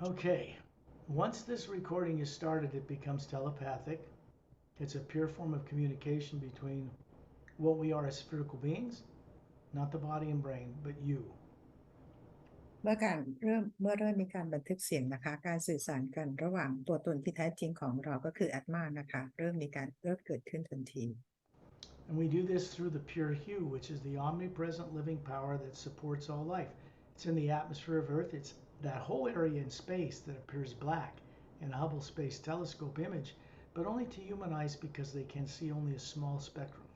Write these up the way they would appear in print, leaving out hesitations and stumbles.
Okay, once this recording is started, it becomes telepathic. It's a pure form of communication between what we are as physical beings, not the body and brain, but you. เมื่อเริ่มมีการบันทึกเสียงนะคะการสื่อสารกันระหว่างตัวตนที่แท้จริงของเราก็คืออาตมานะคะเริ่มเกิดขึ้นทันที And we do this through the pure hue, which is the omnipresent living power that supports all life. It's in the atmosphere of Earth. It's that whole area in space that appears black in a Hubble Space Telescope image, but only to human eyes because they can see only a small spectrum.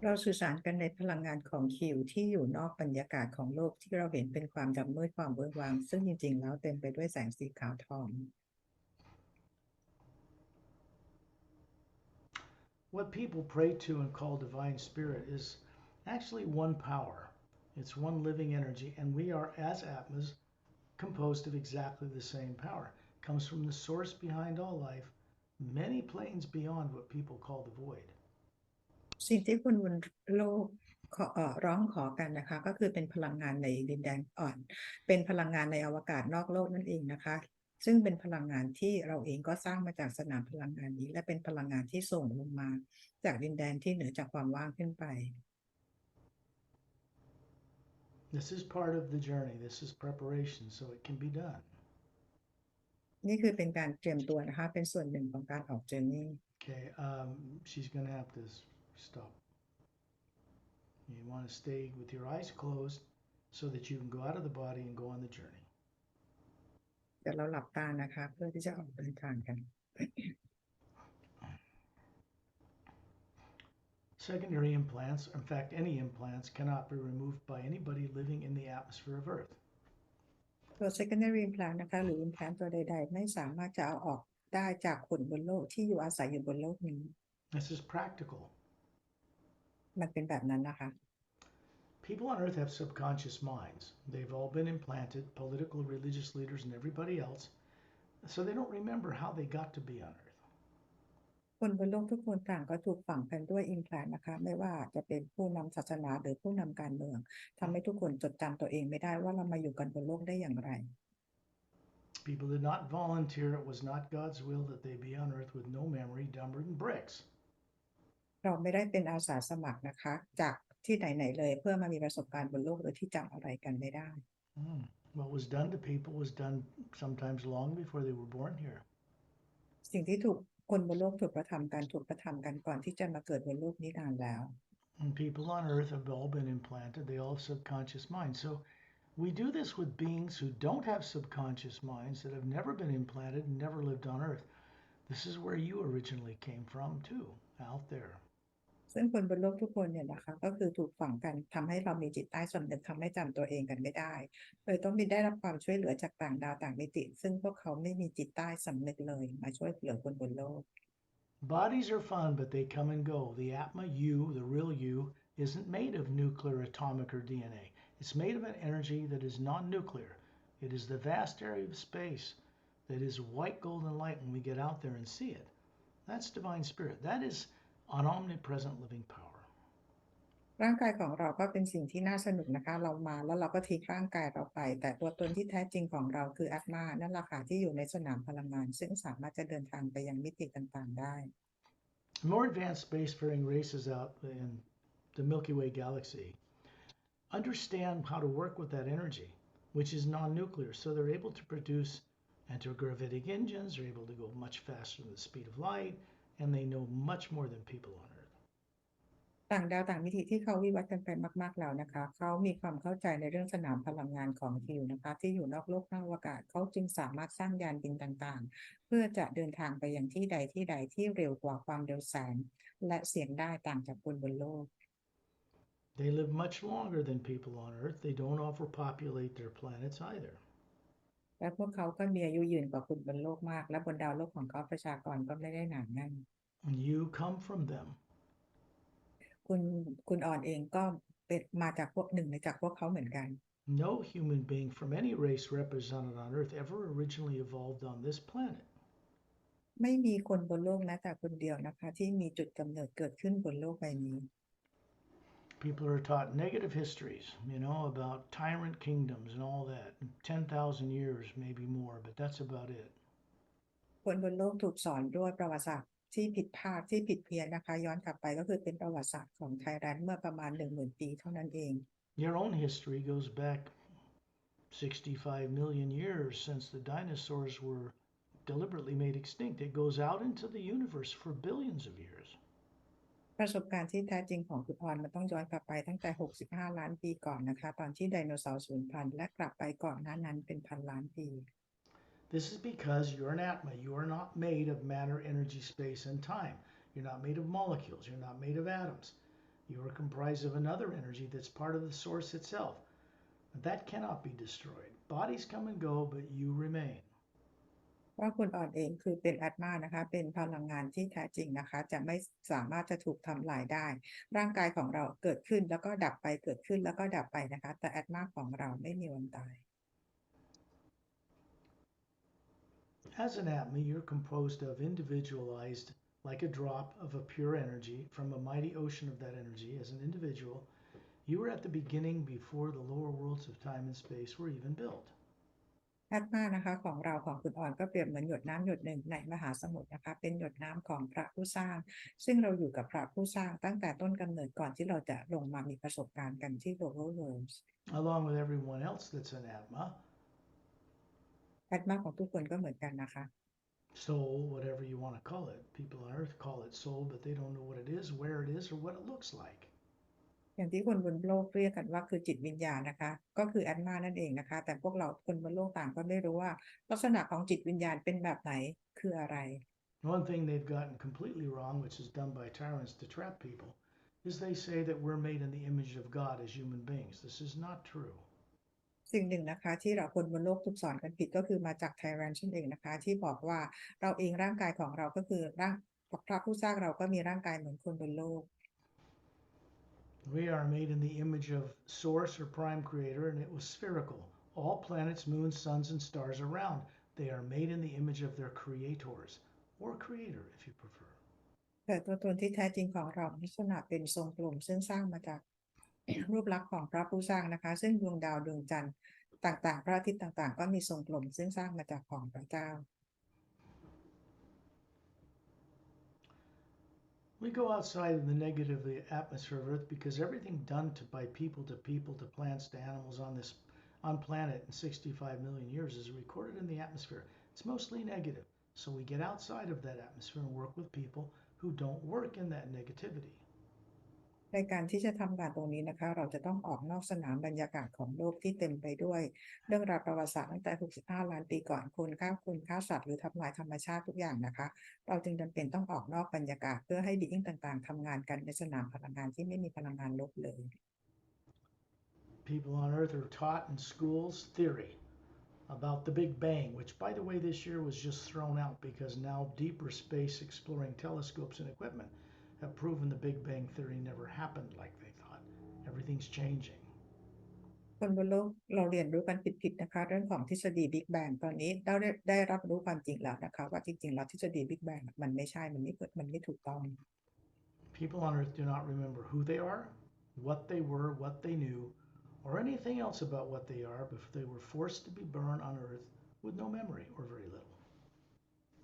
เราสื่อสารกันในพลังงานของคิวที่อยู่นอกบรรยากาศของโลกที่เราเห็นเป็นความดำมืดความเบิกบานซึ่งจริงๆแล้วเต็มไปด้วยแสงสีขาวทอง What people pray to and call divine spirit is actually one power. It's one living energy, and we are, as Atmas, composed of exactly the same power. It comes from the source behind all life, many planes beyond what people call the void. สิ่งที่คนบนโลกร้องขอกันนะคะก็คือเป็นพลังงานในดินแดนอ่อนเป็นพลังงานในอวกาศนอกโลกนั่นเองนะคะซึ่งเป็นพลังงานที่เราเองก็สร้างมาจากสนามพลังงานนี้และเป็นพลังงานที่ส่งลงมาจากดินแดนที่เหนือจากความว่างขึ้นไป This is part of the journey. This is preparation, so it can be done. นี่คือเป็นการเตรียมตัวนะคะเป็นส่วนหนึ่งของการออกเจอร์นี่ Okay, she's going to have to stop. You want to stay with your eyes closed so that you can go out of the body and go on the journey. เดี๋ยวเราหลับตานะคะเพื่อที่จะออกเดินทางกัน Secondary implants, in fact, any implants, cannot be removed by anybody living in the atmosphere of Earth. ตัว secondary implant นะคะหรือ implant ตัวใดๆไม่สามารถจะเอาออกได้จากคนบนโลกที่อยู่อาศัยอยู่บนโลกนี้ This is practical. มันเป็นแบบนั้นนะคะ People on Earth have subconscious minds. They've all been implanted, political, religious leaders, and everybody else, so they don't remember how they got to be on Earth. คนบนโลกทุกคนต่างก็ถูกฝังกันด้วย implant นะคะไม่ว่าจะเป็นผู้นำศาสนาหรือผู้นำการเมืองทำให้ทุกคนจดจำตัวเองไม่ได้ว่าเรามาอยู่กันบนโลกได้อย่างไร People did not volunteer. It was not God's will that they be on Earth with no memory, dumber than bricks. เราไม่ได้เป็นอาสาสมัครนะคะจากที่ไหนๆเลยเพื่อมามีประสบการณ์บนโลกโดยที่จำอะไรกันไม่ได้ What was done to people was done sometimes long before they were born here. สิ่งที่คนบนโลกถูกกระทำกันก่อนที่จะมาเกิดบนโลกนี้นานแล้ว And people on Earth have all been implanted. They all have subconscious minds. So we do this with beings who don't have subconscious minds, that have never been implanted and never lived on Earth. This is where you originally came from, too, out there. ซึ่งคนบนโลกทุกคนเนี่ยนะคะก็คือถูกฝังกันทำให้เรามีจิตใต้สำนึกทำให้จำตัวเองกันไม่ได้เลยต้องมีได้รับความช่วยเหลือจากต่างดาวต่างมิติซึ่งพวกเขาไม่มีจิตใต้สำนึกเลยมาช่วยเหลือคนบนโลก Bodies are fun, but they come and go. The Atma you, the real you, isn't made of nuclear, atomic, or DNA. It's made of an energy that is non-nuclear. It is the vast area of space that is white golden light when we get out there and see it. That's divine spirit. That is an omnipresent living power. ร่างกายของเราก็เป็นสิ่งที่น่าสนุกนะคะเรามาแล้วเราก็ทิ้งร่างกายเราไปแต่ตัวตนที่แท้จริงของเราคืออาตมานั่นแหละค่ะที่อยู่ในสนามพลังงานซึ่งสามารถจะเดินทางไปยังมิติต่างๆได้ More advanced spacefaring races out in the Milky Way galaxy understand how to work with that energy, which is non-nuclear, so they're able to produce antigravitic engines, they're able to go much faster than the speed of light, and they know much more than people on Earth. ต่างดาวต่างมิติที่เขาวิวัฒน์กันไปมากๆแล้วนะคะเขามีความเข้าใจในเรื่องสนามพลังงานของฮิวนะคะที่อยู่นอกโลกนอกอวกาศเขาจึงสามารถสร้างยานบินต่างๆเพื่อจะเดินทางไปยังที่ใดที่เร็วกว่าความเร็วแสงและเสียงได้ต่างจากคนบนโลก They live much longer than people on Earth. They don't overpopulate their planets either. และพวกเขาก็มีอายุยืนกว่าคนบนโลกมากและบนดาวโลกของเขาประชากรก็ไม่ได้หนาแน่น And you come from them. คุณอ่อนเองก็เป็นมาจากพวกหนึ่งในจากพวกเขาเหมือนกัน No human being from any race represented on Earth ever originally evolved on this planet. ไม่มีคนบนโลกนะแต่คนเดียวนะคะที่มีจุดกำเนิดเกิดขึ้นบนโลกใบนี้ People are taught negative histories, about tyrant kingdoms and all that. 10,000 years, maybe more, but that's about it. คนบนโลกถูกสอนด้วยประวัติศาสตร์ที่ผิดพลาดที่ผิดเพี้ยนนะคะย้อนกลับไปก็คือเป็นประวัติศาสตร์ของไทยแลนด์เมื่อประมาณ10,000 ปีเท่านั้นเอง Your own history goes back 65 million years since the dinosaurs were deliberately made extinct. It goes out into the universe for billions of years. ประสบการณ์ที่แท้จริงของคุณออนมันต้องย้อนกลับไปตั้งแต่65 ล้านปีก่อนนะคะตอนที่ไดโนเสาร์สูญพันธุ์และกลับไปก่อนหน้านั้นเป็นพันล้านปี This is because you're an atma. You are not made of matter, energy, space, and time. You're not made of molecules. You're not made of atoms. You are comprised of another energy that's part of the source itself. That cannot be destroyed. Bodies come and go, but you remain. ว่าคุณออนเองคือเป็นแอตมานะคะเป็นพลังงานที่แท้จริงนะคะจะไม่สามารถจะถูกทำลายได้ร่างกายของเราเกิดขึ้นแล้วก็ดับไปเกิดขึ้นแล้วก็ดับไปนะคะแต่แอตมาของเราไม่มีวันตาย As an atma, you're composed of individualized, like a drop of a pure energy from a mighty ocean of that energy. As an individual, you were at the beginning before the lower worlds of time and space were even built. แอตมานะคะของเราของคุณออนก็เปรียบเหมือนหยดน้ำหยดหนึ่งในมหาสมุทรนะคะเป็นหยดน้ำของพระผู้สร้างซึ่งเราอยู่กับพระผู้สร้างตั้งแต่ต้นกำเนิดก่อนที่เราจะลงมามีประสบการณ์กันที่ lower worlds Along with everyone else that's an atma, แอตมาของทุกคนก็เหมือนกันนะคะ soul, whatever you want to call it. People on earth call it soul, but they don't know what it is, where it is, or what it looks like. อย่างที่คนบนโลกเรียกกันว่าคือจิตวิญญาณนะคะก็คือแอตมานั่นเองนะคะแต่พวกเราคนบนโลกต่างก็ไม่รู้ว่าลักษณะของจิตวิญญาณเป็นแบบไหนคืออะไร One thing they've gotten completely wrong, which is done by tyrants to trap people, is they say that we're made in the image of God as human beings. This is not true. สิ่งหนึ่งนะคะที่เราคนบนโลกถูกสอนกันผิดก็คือมาจากไทแรนนั่นเองนะคะที่บอกว่าเราเองร่างกายของเราก็คือร่างพระผู้สร้างเราก็มีร่างกายเหมือนคนบนโลก We are made in the image of Source or Prime Creator, and it was spherical. All planets, moons, suns, and stars around, they are made in the image of their creators, or Creator, if you prefer. แต่ตัวตนที่แท้จริงของเราลักษณะเป็นทรงกลมซึ่งสร้างมาจาก รูปลักษณ์ของพระผู้สร้างนะคะซึ่งดวงดาวดวงจันทร์ต่างๆพระอาทิตย์ต่างๆก็มีทรงกลมซึ่งสร้างมาจากของพระเจ้า We go outside of the negative atmosphere of Earth because everything done by people to plants to animals on planet in 65 million years is recorded in the atmosphere. It's mostly negative. So we get outside of that atmosphere and work with people who don't work in that negativity. ในการที่จะทำงานตรงนี้นะคะเราจะต้องออกนอกสนามบรรยากาศของโลกที่เต็มไปด้วยเรื่องราวประวัติศาสตร์ตั้งแต่65 ล้านปีก่อนคนฆ่าสัตว์หรือทำลายธรรมชาติทุกอย่างนะคะเราจึงจำเป็นต้องออกนอกบรรยากาศเพื่อให้บีอิงต่างๆทำงานกันในสนามพลังงานที่ไม่มีพลังงานลบเลย People on Earth are taught in schools theory about the Big Bang, which, by the way, this year was just thrown out because now deeper space exploring telescopes and equipment have proven the Big Bang theory never happened like they thought. Everything's changing. คนบนโลกเราเรียนรู้กันผิดๆนะคะเรื่องของทฤษฎีบิ๊กแบงตอนนี้เราได้รับรู้ความจริงแล้วนะคะว่าจริงๆแล้วทฤษฎีบิ๊กแบงมันไม่ใช่มันไม่ถูกต้อง People on Earth do not remember who they are, what they were, what they knew, or anything else about what they are before they were forced to be born on Earth with no memory or very little.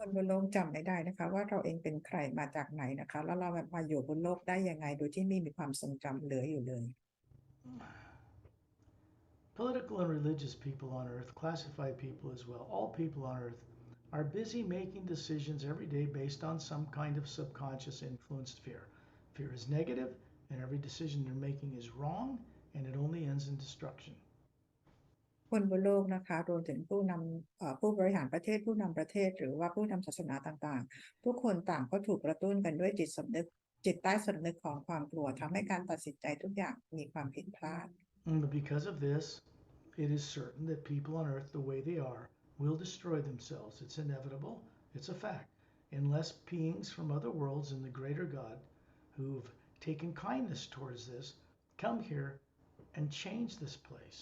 คนบนโลกจำไม่ได้นะคะว่าเราเองเป็นใครมาจากไหนนะคะแล้วเรามาอยู่บนโลกได้ยังไงโดยที่ไม่มีความทรงจำเหลืออยู่เลย Political and religious people on Earth, classified people as well, all people on Earth are busy making decisions every day based on some kind of subconscious influenced fear. Fear is negative, and every decision they're making is wrong, and it only ends in destruction. คนบนโลกนะคะรวมถึงผู้บริหารประเทศผู้นำประเทศหรือว่าผู้นำศาสนาต่างๆทุกคนต่างก็ถูกกระตุ้นกันด้วยจิตใต้สำนึกของความกลัวทำให้การตัดสินใจทุกอย่างมีความผิดพลาด But because of this, it is certain that people on Earth, the way they are, will destroy themselves. It's inevitable. It's a fact. Unless beings from other worlds and the greater God who've taken kindness towards this come here and change this place.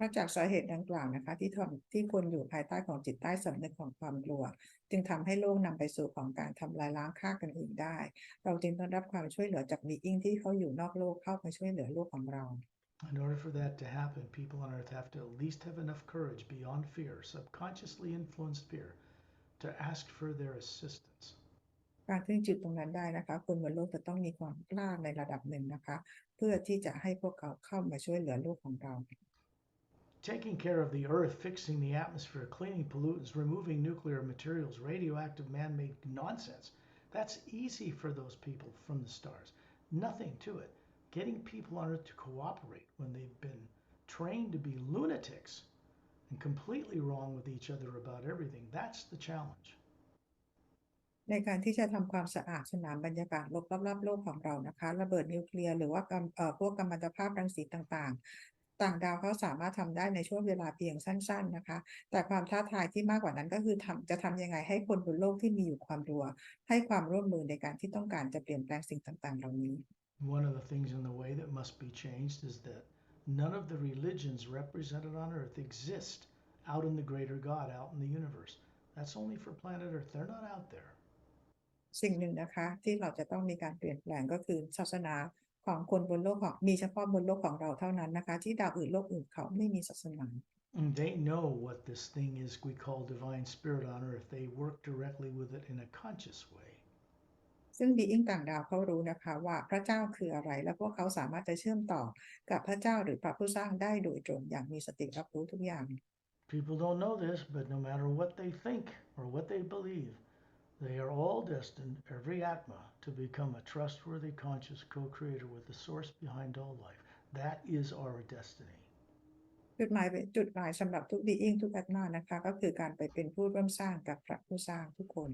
มาจากสาเหตุดังกล่าวนะคะที่คนอยู่ภายใต้ของจิตใต้สำนึกของความกลัวจึงทำให้โลกนำไปสู่ของการทำลายล้างฆ่ากันเองได้เราจึงต้องรับความช่วยเหลือจากบีอิงที่เขาอยู่นอกโลกเข้ามาช่วยเหลือโลกของเรา In order for that to happen, people on earth have to at least have enough courage beyond fear, subconsciously influenced fear, to ask for their assistance. การถึงจุดตรงนั้นได้นะคะคนบนโลกจะต้องมีความกล้าในระดับหนึ่งนะคะเพื่อที่จะให้พวกเขาเข้ามาช่วยเหลือโลกของเรา Taking care of the earth, fixing the atmosphere, cleaning pollutants, removing nuclear materials, radioactive man made nonsense. That's easy for those people from the stars. Nothing to it. Getting people on earth to cooperate when they've been trained to be lunatics and completely wrong with each other about everything, that's the challenge. ในการที่จะทำความสะอาดสนามบรรยากาศรอบๆโลกของเรานะคะระเบิดนิวเคลียร์หรือว่าพวกกัมมันตภาพรังสีต่างๆต่างดาวเขาสามารถทำได้ในช่วงเวลาเพียงสั้นๆนะคะแต่ความท้าทายที่มากกว่านั้นก็คือจะทำยังไงให้คนบนโลกที่มีอยู่ความรู้ให้ความร่วมมือในการที่ต้องการจะเปลี่ยนแปลงสิ่งต่างๆเหล่านี้ One of the things in the way that must be changed is that none of the religions represented on earth exist out in the greater God, out in the universe. That's only for planet Earth. They're not out there. สิ่งหนึ่งนะคะที่เราจะต้องมีการเปลี่ยนแปลงก็คือศาสนาของคนบนโลกของมีเฉพาะบนโลกของเราเท่านั้นนะคะที่ดาวอื่นโลกอื่นเขาไม่มีศาสนา And they know what this thing is we call divine spirit on earth. They work directly with it in a conscious way. ซึ่งบีอิงต่างดาวเขารู้นะคะว่าพระเจ้าคืออะไรและพวกเขาสามารถจะเชื่อมต่อกับพระเจ้าหรือพระผู้สร้างได้โดยตรงอย่างมีสติรับรู้ทุกอย่าง People don't know this, but no matter what they think or what they believe, they are all destined, every Atma, to become a trustworthy, conscious co creator with the source behind all life. That is our destiny. จุดหมายสำหรับทุกบีอิงทุกอาตมานะคะก็คือการไปเป็นผู้ร่วมสร้างกับพระผู้สร้างทุกคน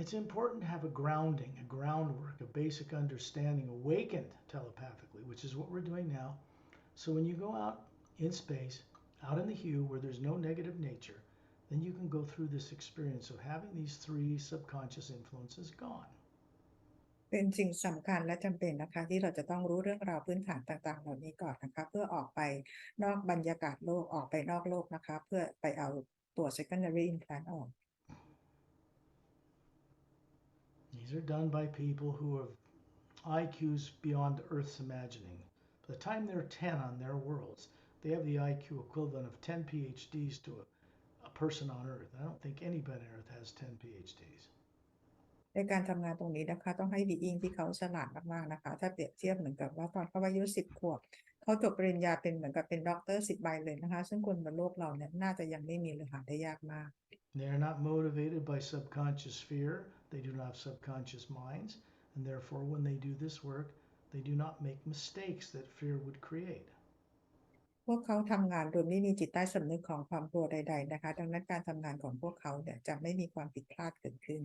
It's important to have a grounding, a groundwork, a basic understanding, awakened telepathically, which is what we're doing now. So when you go out in space, out in the hue where there's no negative nature, then you can go through this experience of having these three subconscious influences gone. เป็นสิ่งสำคัญและจำเป็นนะคะที่เราจะต้องรู้เรื่องราวพื้นฐานต่างๆเหล่านี้ก่อนนะคะเพื่อออกไปนอกบรรยากาศโลกออกไปนอกโลกนะคะเพื่อไปเอาตัว secondary implant ออก These are done by people who have IQs beyond Earth's imagining. By the time they're 10 on their worlds, they have the IQ equivalent of 10 PhDs to a person on Earth. I don't think anybody on Earth has 10 PhDs. ในการทำงานตรงนี้นะคะต้องให้บีอิงที่เขาฉลาดมากๆนะคะถ้าเปรียบเทียบเหมือนกับว่าตอนเขาอายุ10 ขวบเขาจบปริญญาเป็นเหมือนกับเป็นด็อกเตอร์10 ใบเลยนะคะซึ่งคนบนโลกเราเนี่ยน่าจะยังไม่มีหรือหาได้ยากมาก They are not motivated by subconscious fear. They do not have subconscious minds. And therefore, when they do this work, they do not make mistakes that fear would create. พวกเขาทำงานโดยไม่มีจิตใต้สำนึกของความกลัวใดๆนะคะดังนั้นการทำงานของพวกเขาเนี่ยจะไม่มีความผิดพลาดเกิดขึ้น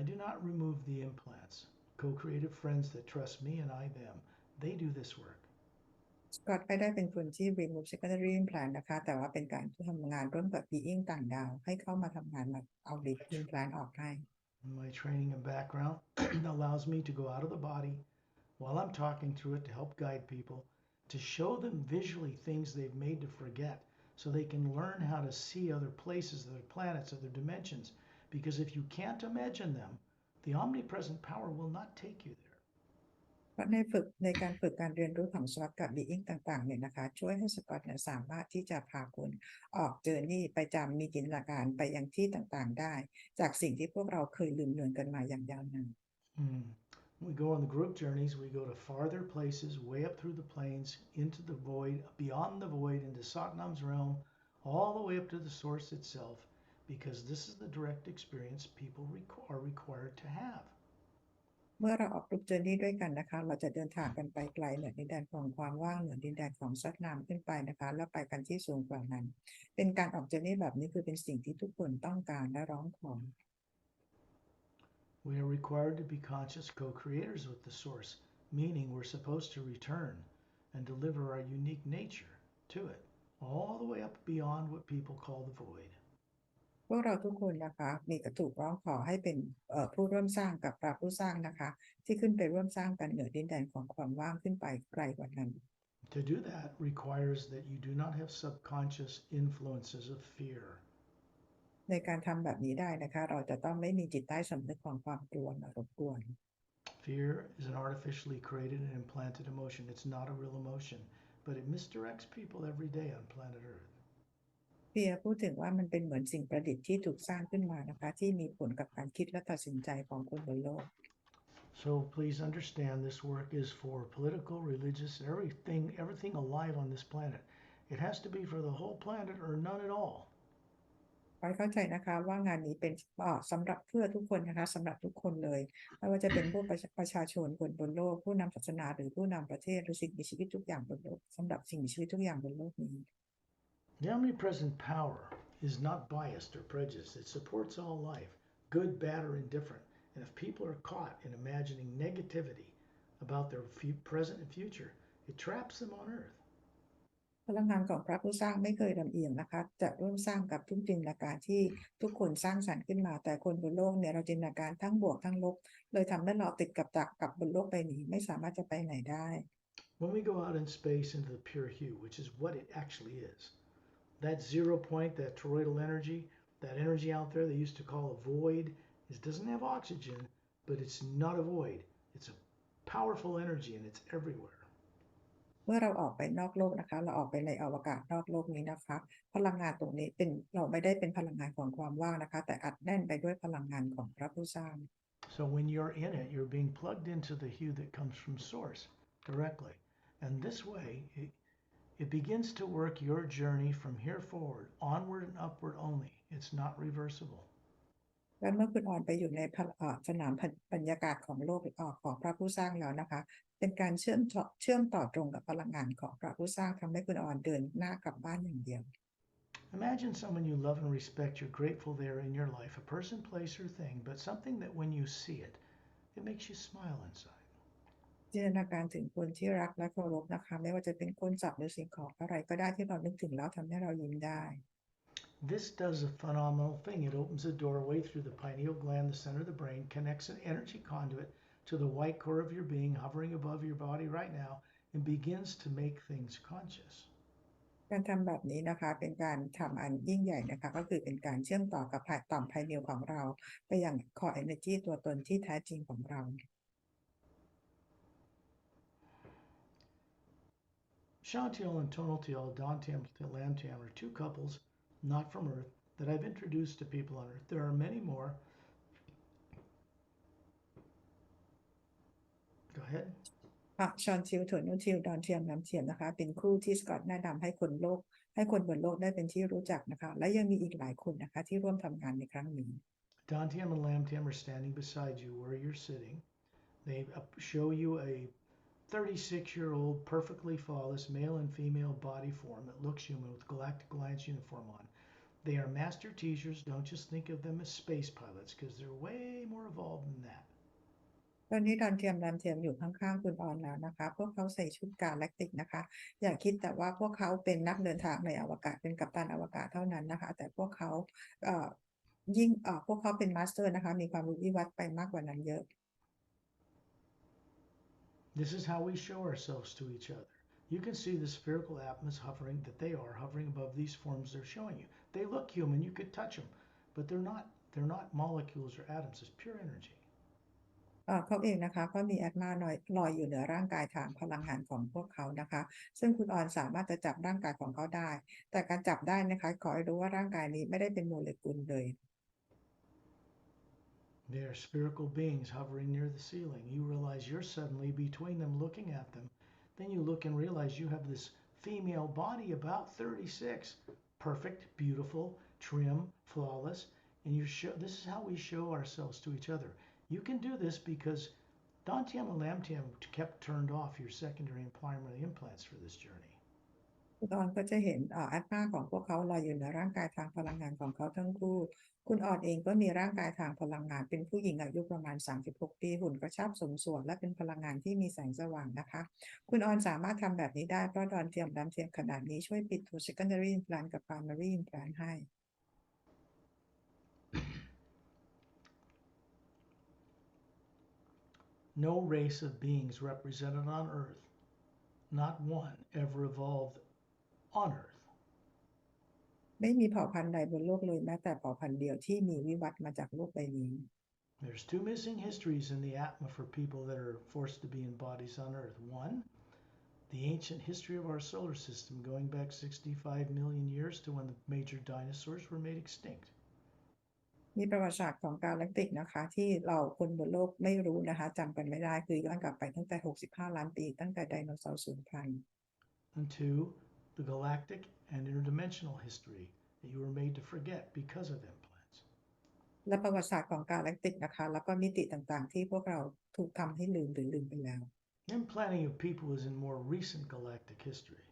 I do not remove the implants. Co-creative friends that trust me and I them, they do this work. สกอตไม่ได้เป็นคนที่ remove secondary implant นะคะแต่ว่าเป็นการทำงานร่วมกับ being ต่างดาวให้เข้ามาทำงานมาเอา implant ออกให้ My training and background allows me to go out of the body while I'm talking through it to help guide people, to show them visually things they've made to forget so they can learn how to see other places, other planets, other dimensions. Because if you can't imagine them, the omnipresent power will not take you there. เพราะในการฝึกการเรียนรู้ของสกอตกับ being ต่างๆเนี่ยนะคะช่วยให้สกอตเนี่ยสามารถที่จะพาคุณออกเจอร์นี่ไปจำมีจินตนาการไปยังที่ต่างๆได้จากสิ่งที่พวกเราเคยลืมเลือนกันมาอย่างยาวนาน We go on the group journeys, we go to farther places, way up through the plains, into the void, beyond the void, into Satnam's realm, all the way up to the source itself, because this is the direct experience people are required to have. เมื่อเราออกกรุ๊ปเจอร์นี่ด้วยกันนะคะเราจะเดินทางกันไปไกลเหนือดินแดนของความว่างเหนือดินแดนของซัดน้ำขึ้นไปนะคะแล้วไปกันที่สูงกว่านั้นเป็นการออกเจอร์นี่แบบนี้คือเป็นสิ่งที่ทุกคนต้องการและร้องขอ We are required to be conscious co-creators with the source, meaning we're supposed to return and deliver our unique nature to it, all the way up beyond what people call the void. พวกเราทุกคนนะคะมีกระถูกร้องขอให้เป็นผู้ร่วมสร้างกับพระผู้สร้างนะคะที่ขึ้นไปร่วมสร้างกันเหนือดินแดนของความว่างขึ้นไปไกลกว่านั้น To do that requires that you do not have subconscious influences of fear. ในการทำแบบนี้ได้นะคะเราจะต้องไม่มีจิตใต้สำนึกของความกลัวมารบกวน Fear is an artificially created and implanted emotion. It's not a real emotion, but it misdirects people every day on planet Earth. เพียพูดถึงว่ามันเป็นเหมือนสิ่งประดิษฐ์ที่ถูกสร้างขึ้นมานะคะที่มีผลกับการคิดและตัดสินใจของคนบนโลก So please understand this work is for political, religious, everything alive on this planet. It has to be for the whole planet or none at all. ขอให้เข้าใจนะคะว่างานนี้เป็นสำหรับเพื่อทุกคนนะคะสำหรับทุกคนเลยไม่ว่าจะเป็นพวกประชาชนคนบนโลกผู้นำศาสนาหรือผู้นำประเทศหรือสิ่งมีชีวิตทุกอย่างบนโลกสำหรับสิ่งมีชีวิตทุกอย่างบนโลกนี้ The omnipresent power is not biased or prejudiced. It supports all life, good, bad, or indifferent. And if people are caught in imagining negativity about their present and future, it traps them on Earth. พลังงานของพระผู้สร้างไม่เคยลำเอียงนะคะจะร่วมสร้างกับทุกจินตนาการที่ทุกคนสร้างสรรค์ขึ้นมาแต่คนบนโลกเนี่ยเราจินตนาการทั้งบวกทั้งลบเลยทำให้เราติดกับบนโลกใบนี้ไม่สามารถจะไปไหนได้ When we go out in space into the pure hue, which is what it actually is, that 0 point, that toroidal energy, that energy out there they used to call a void, it doesn't have oxygen, but it's not a void. It's a powerful energy and it's everywhere. เมื่อเราออกไปนอกโลกนะคะเราออกไปในอวกาศนอกโลกนี้นะคะพลังงานตรงนี้เป็นเราไม่ได้เป็นพลังงานของความว่างนะคะแต่อัดแน่นไปด้วยพลังงานของพระผู้สร้าง So when you're in it, you're being plugged into the hue that comes from source directly. And this way, it begins to work your journey from here forward, onward and upward only. It's not reversible. และเมื่อคุณออนไปอยู่ในสนามบรรยากาศของโลกของพระผู้สร้างแล้วนะคะเป็นการเชื่อมต่อตรงกับพลังงานของพระผู้สร้างทำให้คุณออนเดินหน้ากลับบ้านอย่างเดียว Imagine someone you love and respect, you're grateful they're in your life, a person, place, or thing, but something that when you see it, it makes you smile inside. จินตนาการถึงคนที่รักและเคารพนะคะไม่ว่าจะเป็นคนสัตว์หรือสิ่งของอะไรก็ได้ที่เรานึกถึงแล้วทำให้เรายิ้มได้ This does a phenomenal thing. It opens a doorway through the pineal gland, the center of the brain, connects an energy conduit to the white core of your being hovering above your body right now, and begins to make things conscious. การทำแบบนี้นะคะเป็นการทำอันยิ่งใหญ่นะคะก็คือเป็นการเชื่อมต่อกับต่อมภายในของเราไปยังคอเอเนจีตัวตนที่แท้จริงของเรา Chantiel and Tonaltiel, Dantiam and Lamtiam are two couples not from Earth that I've introduced to people on Earth. There are many more. Go ahead. ชอนชิลถวนนุชิลดอนเทียมน้ำเทียมนะคะเป็นคู่ที่สกอตแนะนำให้คนบนโลกได้เป็นที่รู้จักนะคะและยังมีอีกหลายคนนะคะที่ร่วมทำงานในครั้งนี้ Dantiam and Lamtiam are standing beside you where you're sitting. They show you a 36-year-old perfectly flawless male and female body form that looks human with Galactic Alliance uniform on. They are master teachers. Don't just think of them as space pilots because they're way more evolved than that. ตอนนี้ดอนเทียมน้ำเทียมอยู่ข้างๆคุณออนแล้วนะคะพวกเขาใส่ชุดกาแล็กติกนะคะอย่าคิดแต่ว่าพวกเขาเป็นนักเดินทางในอวกาศเป็นกัปตันอวกาศเท่านั้นนะคะแต่พวกเขาพวกเขาเป็นมาสเตอร์นะคะมีความรู้วิวัฒน์ไปมากกว่านั้นเยอะ This is how we show ourselves to each other. You can see the spherical atoms hovering above these forms they're showing you. They look human, you could touch them, but they're not molecules or atoms, it's pure energy. เขาเองนะคะก็มีแอตมาลอยอยู่เหนือร่างกายทางพลังงานของพวกเขานะคะซึ่งคุณออนสามารถจะจับร่างกายของเขาได้แต่การจับได้นะคะขอให้รู้ว่าร่างกายนี้ไม่ได้เป็นโมเลกุลเลย They are spherical beings hovering near the ceiling. You realize you're suddenly between them looking at them. Then you look and realize you have this female body about 36, perfect, beautiful, trim, flawless. And this is how we show ourselves to each other. You can do this because Dantium and Lamtium kept turned off your secondary and primary implants for this journey. คุณออนก็จะเห็นแอตมาของพวกเขาลอยอยู่ในร่างกายทางพลังงานของเขาทั้งคู่คุณออนเองก็มีร่างกายทางพลังงานเป็นผู้หญิงอายุประมาณ36 ปีหุ่นกระชับสมส่วนและเป็นพลังงานที่มีแสงสว่างนะคะคุณออนสามารถทำแบบนี้ได้เพราะดอนเทียมดำเทียมขนาดนี้ช่วยปิดตัว secondary implant กับ primary implant ให้ No race of beings represented on Earth Not one ever evolved on Earth. ไม่มีเผ่าพันธุ์ใดบนโลกเลยแม้แต่เผ่าพันธุ์เดียวที่มีวิวัฒน์มาจากโลกใบนี้ There's two missing histories in the Atma for people that are forced to be in bodies on Earth. One, the ancient history of our solar system going back 65 million years to when the major dinosaurs were made extinct. มีประวัติศาสตร์ของกาแล็กติกนะคะที่เราคนบนโลกไม่รู้นะคะจำกันไม่ได้คือย้อนกลับไปตั้งแต่65ล้านปีตั้งแต่ไดโนเสาร์สูญพันธุ์ And two, the galactic and interdimensional history that you were made to forget because of implants. และประวัติศาสตร์ของกาแล็กติกนะคะแล้วก็มิติต่างๆที่พวกเราถูกทำให้ลืมหรือลืมไปแล้ว Implanting of people is in more recent galactic history.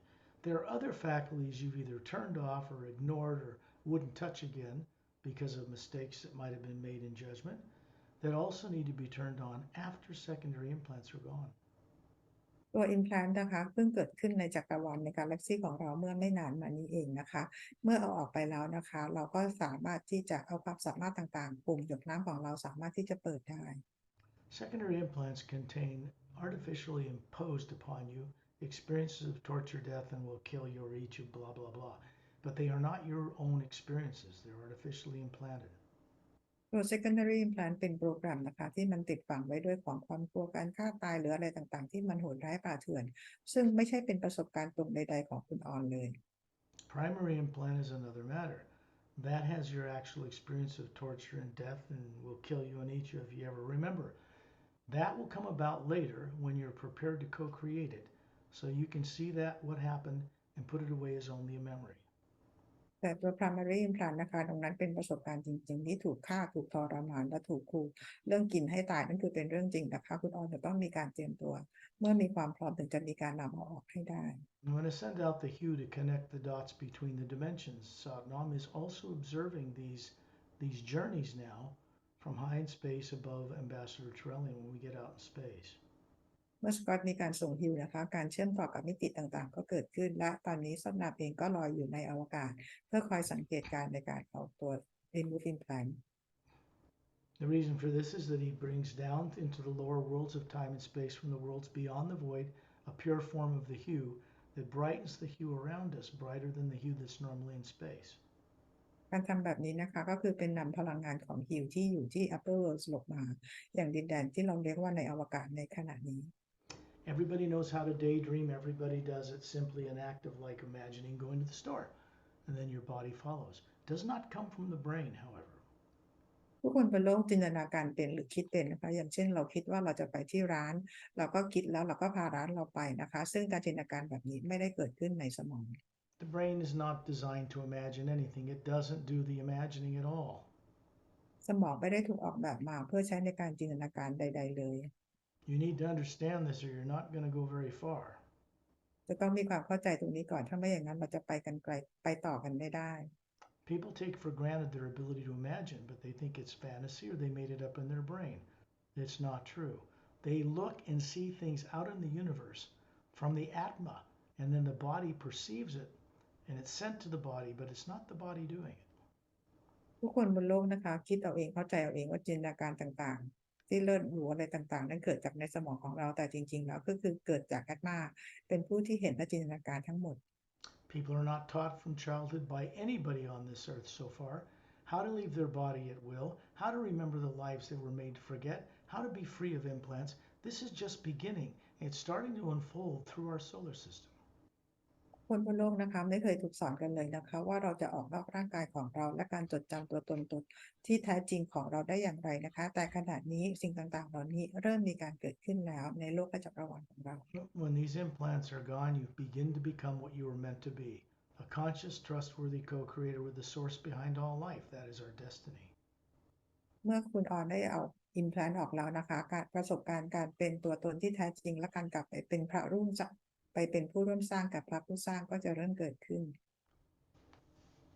There are other faculties you've either turned off or ignored or wouldn't touch again because of mistakes that might have been made in judgment that also need to be turned on after secondary implants are gone. ตัว implant นะคะเพิ่งเกิดขึ้นในจักรวาลในกาแล็กซีของเราเมื่อไม่นานมานี้เองนะคะเมื่อเอาออกไปแล้วนะคะเราก็สามารถที่จะเอาความสามารถต่างๆปุ่มหยดน้ำของเราสามารถที่จะเปิดได้ Secondary implants contain artificially imposed upon you experiences of torture, death, and will kill you or eat you, blah, blah, blah. But they are not your own experiences, they're artificially implanted. ตัว secondary implant เป็นโปรแกรมนะคะที่มันติดฝังไว้ด้วยของความกลัวการฆ่าตายหรืออะไรต่างๆที่มันโหดร้ายป่าเถื่อนซึ่งไม่ใช่เป็นประสบการณ์ตรงใดๆของคุณออนเลย Primary implant is another matter. That has your actual experience of torture and death and will kill you and eat you if you ever remember. That will come about later when you're prepared to co-create it. So you can see that what happened and put it away as only a memory. แต่ตัว primary implant นะคะตรงนั้นเป็นประสบการณ์จริงๆที่ถูกฆ่าถูกทรมานและถูกขู่เรื่องกินให้ตายนั่นคือเป็นเรื่องจริงนะคะคุณออนจะต้องมีการเตรียมตัวเมื่อมีความพร้อมถึงจะมีการนำเอาออกให้ได้ I'm going to send out the hue to connect the dots between the dimensions. Satnam is also observing these journeys now from high in space above Ambassador Trellian when we get out in space. เมื่อสกอตมีการส่งฮิวนะคะการเชื่อมต่อกับมิติต่างๆก็เกิดขึ้นและตอนนี้ซับนาเองก็ลอยอยู่ในอวกาศเพื่อคอยสังเกตการในการเอาตัว remove implant The reason for this is that he brings down into the lower worlds of time and space from the worlds beyond the void a pure form of the hue that brightens the hue around us brighter than the hue that's normally in space. การทำแบบนี้นะคะก็คือเป็นนำพลังงานของฮิวที่อยู่ที่ upper worlds ลงมาอย่างดินแดนที่เราเรียกว่าในอวกาศในขณะนี้ Everybody knows how to daydream. Everybody does it. Simply an act of like imagining going to the store, and then your body follows. It does not come from the brain, however. ทุกคนบนโลกจินตนาการเป็นหรือคิดเป็นนะคะอย่างเช่นเราคิดว่าเราจะไปที่ร้านเราก็คิดแล้วเราก็พาร้านเราไปนะคะซึ่งการจินตนาการแบบนี้ไม่ได้เกิดขึ้นในสมอง The brain is not designed to imagine anything. It doesn't do the imagining at all. สมองไม่ได้ถูกออกแบบมาเพื่อใช้ในการจินตนาการใดๆเลย You need to understand this or you're not going to go very far. จะต้องมีความเข้าใจตรงนี้ก่อนถ้าไม่อย่างนั้นเราจะไปกันไกลไปต่อกันไม่ได้ People take for granted their ability to imagine, but they think it's fantasy or they made it up in their brain. It's not true. They look and see things out in the universe from the Atma, and then the body perceives it and it's sent to the body, but it's not the body doing it. ทุกคนบนโลกนะคะคิดเอาเองเข้าใจเอาเองว่าจินตนาการต่างๆที่เลิศหรูอะไรต่างๆนั้นเกิดจากในสมองของเราแต่จริงๆแล้วก็คือเกิดจากแอตมาเป็นผู้ที่เห็นและจินตนาการทั้งหมด People are not taught from childhood by anybody on this earth so far how to leave their body at will, how to remember the lives they were made to forget, how to be free of implants. This is just beginning. It's starting to unfold through our solar system. คนบนโลกนะคะไม่เคยถูกสอนกันเลยนะคะว่าเราจะออกนอกร่างกายของเราและการจดจำตัวตนที่แท้จริงของเราได้อย่างไรนะคะแต่ขณะนี้สิ่งต่างๆเหล่านี้เริ่มมีการเกิดขึ้นแล้วในโลกจักรวาลของเรา When these implants are gone, you begin to become what you were meant to be, a conscious, trustworthy co-creator with the source behind all life. That is our destiny. เมื่อคุณออนได้เอา implant ออกแล้วนะคะการประสบการณ์การเป็นตัวตนที่แท้จริงและการกลับไปเป็นพระรุ่งไปเป็นผู้ร่วมสร้างกับพระผู้สร้างก็จะเริ่มเกิดขึ้น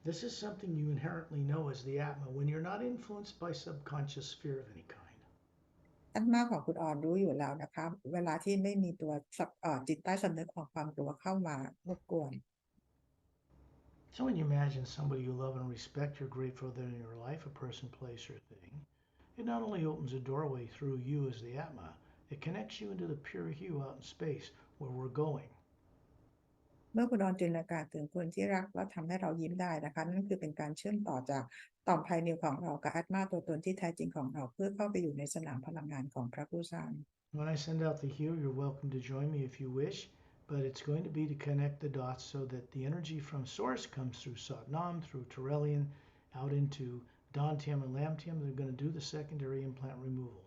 This is something you inherently know as the Atma when you're not influenced by subconscious fear of any kind. อัตมาของคุณออนรู้อยู่แล้วนะคะเวลาที่ไม่มีตัวจิตใต้สำนึกของความกลัวเข้ามารบกวน So when you imagine somebody you love and respect, you're grateful that in your life, a person, place, or thing, it not only opens a doorway through you as the Atma, it connects you into the pure hue out in space where we're going. เมื่อคุณออนจินตนาการถึงคนที่รักและทำให้เรายิ้มได้นะคะนั่นคือเป็นการเชื่อมต่อจากต่อมภายในของเรากับอาตมาตัวตนที่แท้จริงของเราเพื่อเข้าไปอยู่ในสนามพลังงานของพระผู้สร้าง When I send out the hue, you're welcome to join me if you wish, but it's going to be to connect the dots so that the energy from source comes through Satnam, through Turelian, out into Dantium and Lamtium. They're going to do the secondary implant removal.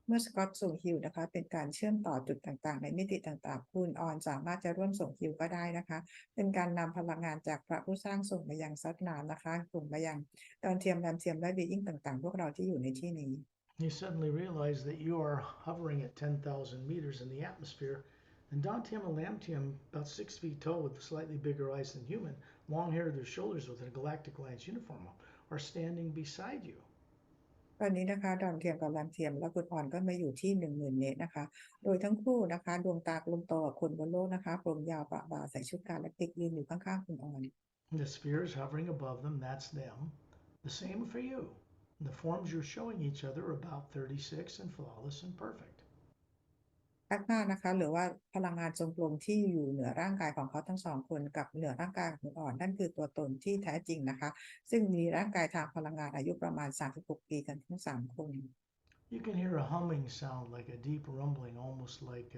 เมื่อสกอตส่งฮิวนะคะเป็นการเชื่อมต่อจุดต่างๆในมิติต่างๆคุณออนสามารถจะร่วมส่งฮิวก็ได้นะคะเป็นการนำพลังงานจากพระผู้สร้างส่งมายังซัดนามนะคะส่งมายังดาวเทียมดาวเทียมและบีอิงต่างๆพวกเราที่อยู่ในที่นี้ You suddenly realize that you are hovering at 10,000 meters in the atmosphere, and Dantium and Lamtium, about 6 feet tall with slightly bigger eyes than human, long hair at their shoulders with a galactic alliance uniform, are standing beside you. ตอนนี้นะคะดาวเทียมกับลำเทียมและคุณออนก็มาอยู่ที่10,000 เมตรนะคะโดยทั้งคู่นะคะดวงตากลมโตกับคนบนโลกนะคะผมยาวประบ่าใส่ชุดกาแล็กติกยืนอยู่ข้างๆคุณออน The sphere is hovering above them, that's them. The same for you. The forms you're showing each other are about 36 and flawless and perfect. แอคนานะคะหรือว่าพลังงานทรงกลมที่อยู่เหนือร่างกายของเขาทั้งสองคนกับเหนือร่างกายของคุณอ่อนนั่นคือตัวตนที่แท้จริงนะคะซึ่งมีร่างกายทางพลังงานอายุประมาณ36 ปีกันทั้ง3 คน You can hear a humming sound like a deep rumbling, almost like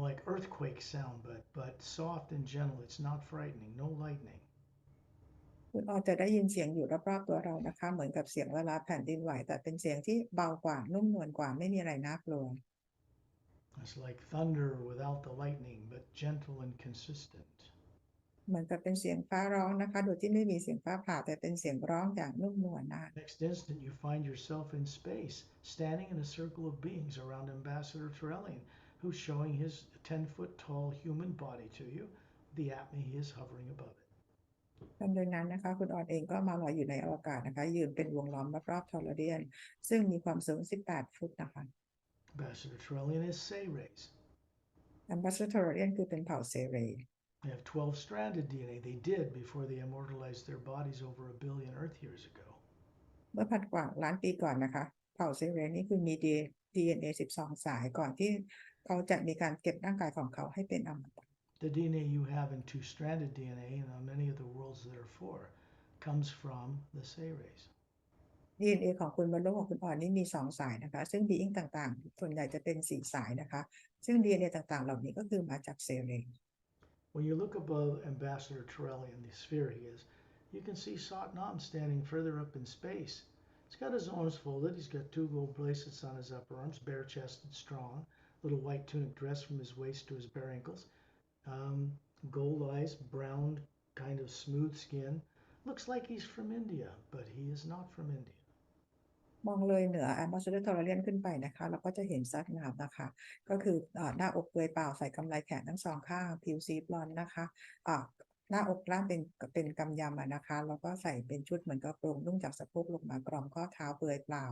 like earthquake sound, but soft and gentle. It's not frightening. No lightning. คุณออนจะได้ยินเสียงอยู่รอบๆตัวเรานะคะเหมือนกับเสียงเวลาแผ่นดินไหวแต่เป็นเสียงที่เบากว่านุ่มนวลกว่าไม่มีอะไรน่ากลัว It's like thunder without the lightning, but gentle and consistent. เหมือนกับเป็นเสียงฟ้าร้องนะคะโดยที่ไม่มีเสียงฟ้าผ่าแต่เป็นเสียงร้องอย่างนุ่มนวลนะ Next instant, you find yourself in space, standing in a circle of beings around Ambassador Turelian, who's showing his 10-foot tall human body to you. The Atma, he is hovering above it. ทันใดนั้นนะคะคุณออนเองก็มาลอยอยู่ในอวกาศนะคะยืนเป็นวงล้อมรอบๆทอร์เรียนซึ่งมีความสูง18 ฟุตนะคะ Ambassador Turelian is Say rays. แอมบาสเดอร์ทอร์เรียนคือเป็นเผ่าเซเร They have 12 stranded DNA. They did before they immortalized their bodies over 1 billion Earth years ago. เมื่อพันกว่าล้านปีก่อนนะคะเผ่าเซเรนี่คือมี DNA 12 สายก่อนที่เขาจะมีการเก็บร่างกายของเขาให้เป็นอมตะ The DNA you have in two-stranded DNA and on many of the worlds therefore comes from the Say rays. DNA ของคุณบนโลกของคุณอ่อนนี่มี2 สายนะคะซึ่งบีอิงต่างๆส่วนใหญ่จะเป็น4 สายนะคะซึ่ง DNA ต่างๆเหล่านี้ก็คือมาจากเซเร When you look above Ambassador Turelian, the sphere he is, you can see Satnam standing further up in space. He's got his arms folded. He's got 2 gold bracelets on his upper arms, bare-chested, strong. Little white tunic dress from his waist to his bare ankles. Gold eyes, brown, kind of smooth skin. Looks like he's from India, but he is not from India. มองเลยเหนือแอมบาสเดอร์ทอร์เรียนขึ้นไปนะคะเราก็จะเห็นซัดงามนะคะก็คือหน้าอกเปลือยเปล่าใส่กำไลแขนทั้งสองข้างผิวสีบลอนด์นะคะหน้าอกล่างเป็นกำยำนะคะแล้วก็ใส่เป็นชุดเหมือนกระโปรงนุ่งจากสะโพกลงมากรอมข้อเท้าเปลือยเปล่า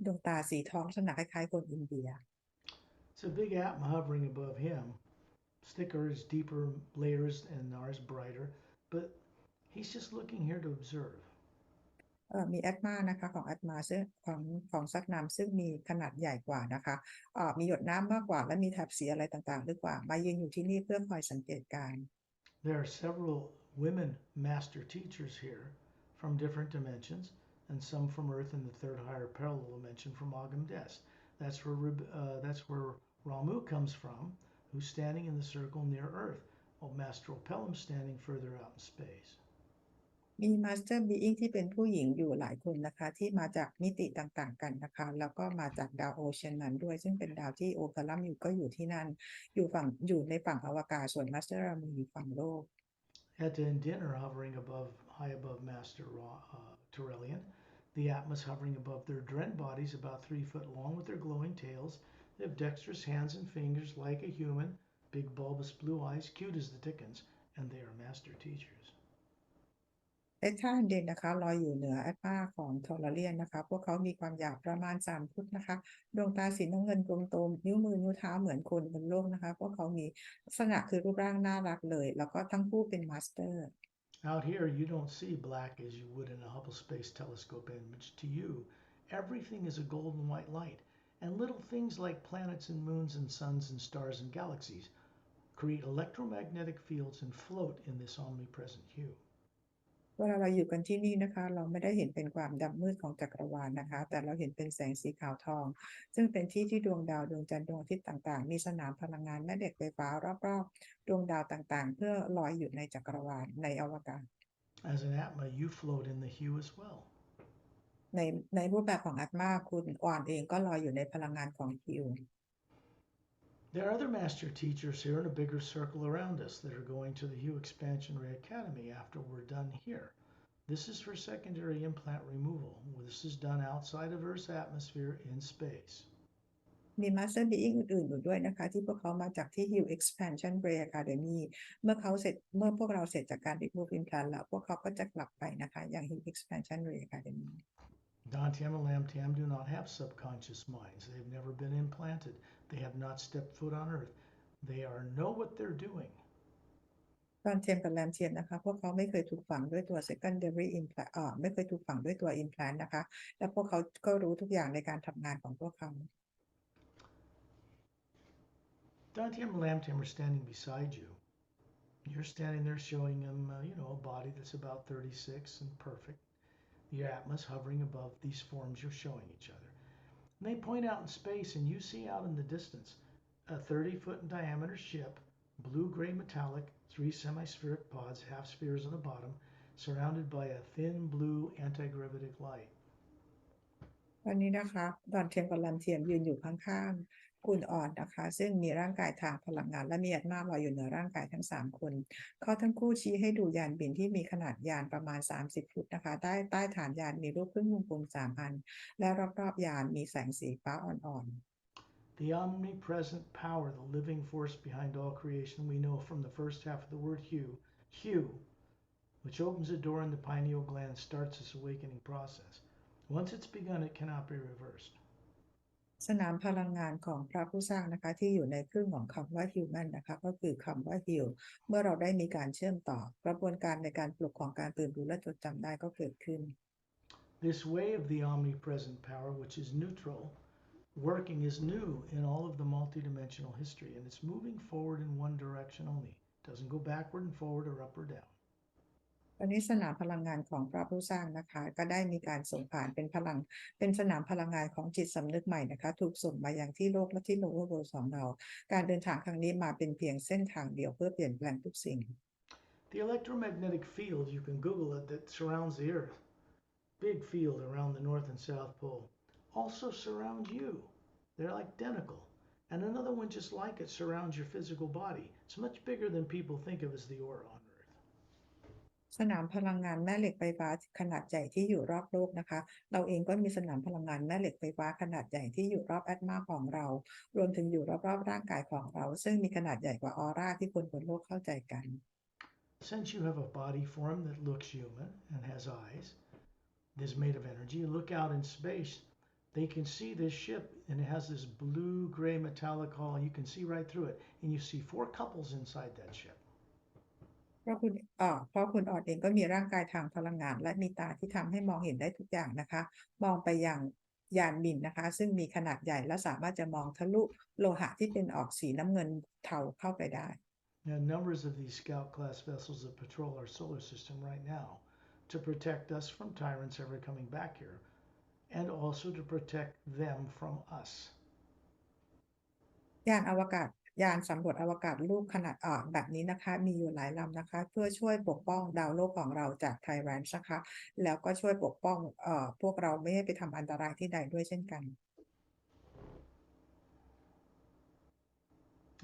ดวงตาสีทองลักษณะคล้ายๆคนอินเดีย It's a big Atma hovering above him. Thicker is deeper layers and ours brighter, but he's just looking here to observe. มีแอดมานะคะของแอดมาซึ่งของซักน้ำซึ่งมีขนาดใหญ่กว่านะคะมีหยดน้ำมากกว่าและมีแถบสีอะไรต่างๆด้วยกว่ามายืนอยู่ที่นี่เพื่อคอยสังเกตการณ์ There are several women master teachers here from different dimensions, and some from Earth in the third higher parallel dimension from Agam Des. That's where Ramu comes from, who's standing in the circle near Earth, while Master Opelum standing further out in space. มีมาสเตอร์บีอิงที่เป็นผู้หญิงอยู่หลายคนนะคะที่มาจากมิติต่างๆกันนะคะแล้วก็มาจากดาวโอเชียนนั้นด้วยซึ่งเป็นดาวที่โอคาลัมอยู่ก็อยู่ที่นั่นอยู่ในฝั่งอวกาศส่วนมาสเตอร์รามีอยู่ฝั่งโลก Etta and Din are hovering high above Master Turelian. The Atmas hovering above their Dren bodies, about 3 foot long, with their glowing tails. They have dexterous hands and fingers like a human, big bulbous blue eyes, cute as the Dickens, and they are master teachers. เอท่าเดนนะคะลอยอยู่เหนือแอตมาของทอร์เรียนนะคะพวกเขามีความยาวประมาณ3 ฟุตนะคะดวงตาสีน้ำเงินกลมโตนิ้วมือนิ้วเท้าเหมือนคนบนโลกนะคะพวกเขามีลักษณะคือรูปร่างน่ารักเลยแล้วก็ทั้งคู่เป็นมาสเตอร์ Out here, you don't see black as you would in a Hubble Space Telescope image. To you, everything is a golden white light. And little things like planets and moons and suns and stars and galaxies create electromagnetic fields and float in this omnipresent hue. เวลาเราอยู่กันที่นี่นะคะเราไม่ได้เห็นเป็นความดำมืดของจักรวาลนะคะแต่เราเห็นเป็นแสงสีขาวทองซึ่งเป็นที่ที่ดวงดาวดวงจันทร์ดวงอาทิตย์ต่างๆมีสนามพลังงานแม่เหล็กไฟฟ้ารอบๆดวงดาวต่างๆเพื่อลอยอยู่ในจักรวาลในอวกาศ As an Atma, you float in the hue as well. ในรูปแบบของอัตมาคุณอ่อนเองก็ลอยอยู่ในพลังงานของฮิว There are other master teachers here in a bigger circle around us that are going to the Hue Expansion Ray Academy after we're done here. This is for secondary implant removal. This is done outside of Earth's atmosphere in space. มีมาสเตอร์บีอิงอื่นๆอยู่ด้วยนะคะที่พวกเขามาจากที่ Hill Expansion Ray Academy เมื่อพวกเราเสร็จจากการ remove implant แล้วพวกเขาก็จะกลับไปนะคะอย่าง Hill Expansion Ray Academy Dantian and Lamtian do not have subconscious minds. They've never been implanted. They have not stepped foot on Earth. They know what they're doing. ตอนเทียมกับแรมเทียมนะคะพวกเขาไม่เคยถูกฝังด้วยตัว secondary implant ไม่เคยถูกฝังด้วยตัว implant นะคะและพวกเขาก็รู้ทุกอย่างในการทำงานของพวกเขา Dantian and Lamtian are standing beside you. You're standing there showing them, a body that's about 36 and perfect. The Atma's hovering above these forms you're showing each other. And they point out in space, and you see out in the distance a 30-foot in diameter ship, blue-gray metallic, 3 semi-spheric pods, half spheres on the bottom, surrounded by a thin blue anti-gravitic light. วันนี้นะคะดอนเทียมกับแรมเทียมยืนอยู่ข้างๆคุณอ่อนนะคะซึ่งมีร่างกายทางพลังงานและมีอัตมาลอยอยู่เหนือร่างกายทั้ง3คนเขาทั้งคู่ชี้ให้ดูยานบินที่มีขนาดยานประมาณ30ฟุตนะคะใต้ฐานยานมีรูปครึ่งวงกลม3อันและรอบๆยานมีแสงสีฟ้าอ่อนๆ The omnipresent power, the living force behind all creation, we know from the first half of the word hue, which opens a door in the pineal gland, starts this awakening process. Once it's begun, it cannot be reversed. สนามพลังงานของพระผู้สร้างนะคะที่อยู่ในครึ่งของคำว่า human นะคะก็คือคำว่า heal เมื่อเราได้มีการเชื่อมต่อกระบวนการในการปลุกของการตื่นรู้และจดจำได้ก็เกิดขึ้น This way of the omnipresent power, which is neutral, working is new in all of the multidimensional history, and it's moving forward in one direction only. It doesn't go backward and forward or up or down. ตอนนี้สนามพลังงานของพระผู้สร้างนะคะก็ได้มีการส่งผ่านเป็นสนามพลังงานของจิตสำนึกใหม่นะคะถูกส่งมายังที่โลกและที่ lower world ของเราการเดินทางครั้งนี้มาเป็นเพียงเส้นทางเดียวเพื่อเปลี่ยนแปลงทุกสิ่ง The electromagnetic field, you can Google it, that surrounds the Earth, big field around the North and South Pole, also surround you. They're identical. And another one just like it surrounds your physical body. It's much bigger than people think of as the aura on Earth. สนามพลังงานแม่เหล็กไฟฟ้าขนาดใหญ่ที่อยู่รอบโลกนะคะเราเองก็มีสนามพลังงานแม่เหล็กไฟฟ้าขนาดใหญ่ที่อยู่รอบแอตมาของเรารวมถึงอยู่รอบๆร่างกายของเราซึ่งมีขนาดใหญ่กว่าออร่าที่คนบนโลกเข้าใจกัน Since you have a body form that looks human and has eyes, is made of energy, you look out in space, they can see this ship and it has this blue-gray metallic hull. You can see right through it, and you see 4 couples inside that ship. เพราะคุณออดเองก็มีร่างกายทางพลังงานและมีตาที่ทำให้มองเห็นได้ทุกอย่างนะคะมองไปอย่างยานบินนะคะซึ่งมีขนาดใหญ่และสามารถจะมองทะลุโลหะที่เป็นออกสีน้ำเงินเทาเข้าไปได้ Now, numbers of these scout class vessels that patrol our solar system right now to protect us from tyrants ever coming back here, and also to protect them from us. ยานสำรวจอวกาศลูกขนาดแบบนี้นะคะมีอยู่หลายลำนะคะเพื่อช่วยปกป้องดาวโลกของเราจากไทแรนซ์นะคะแล้วก็ช่วยปกป้องพวกเราไม่ให้ไปทำอันตรายที่ใดด้วยเช่นกัน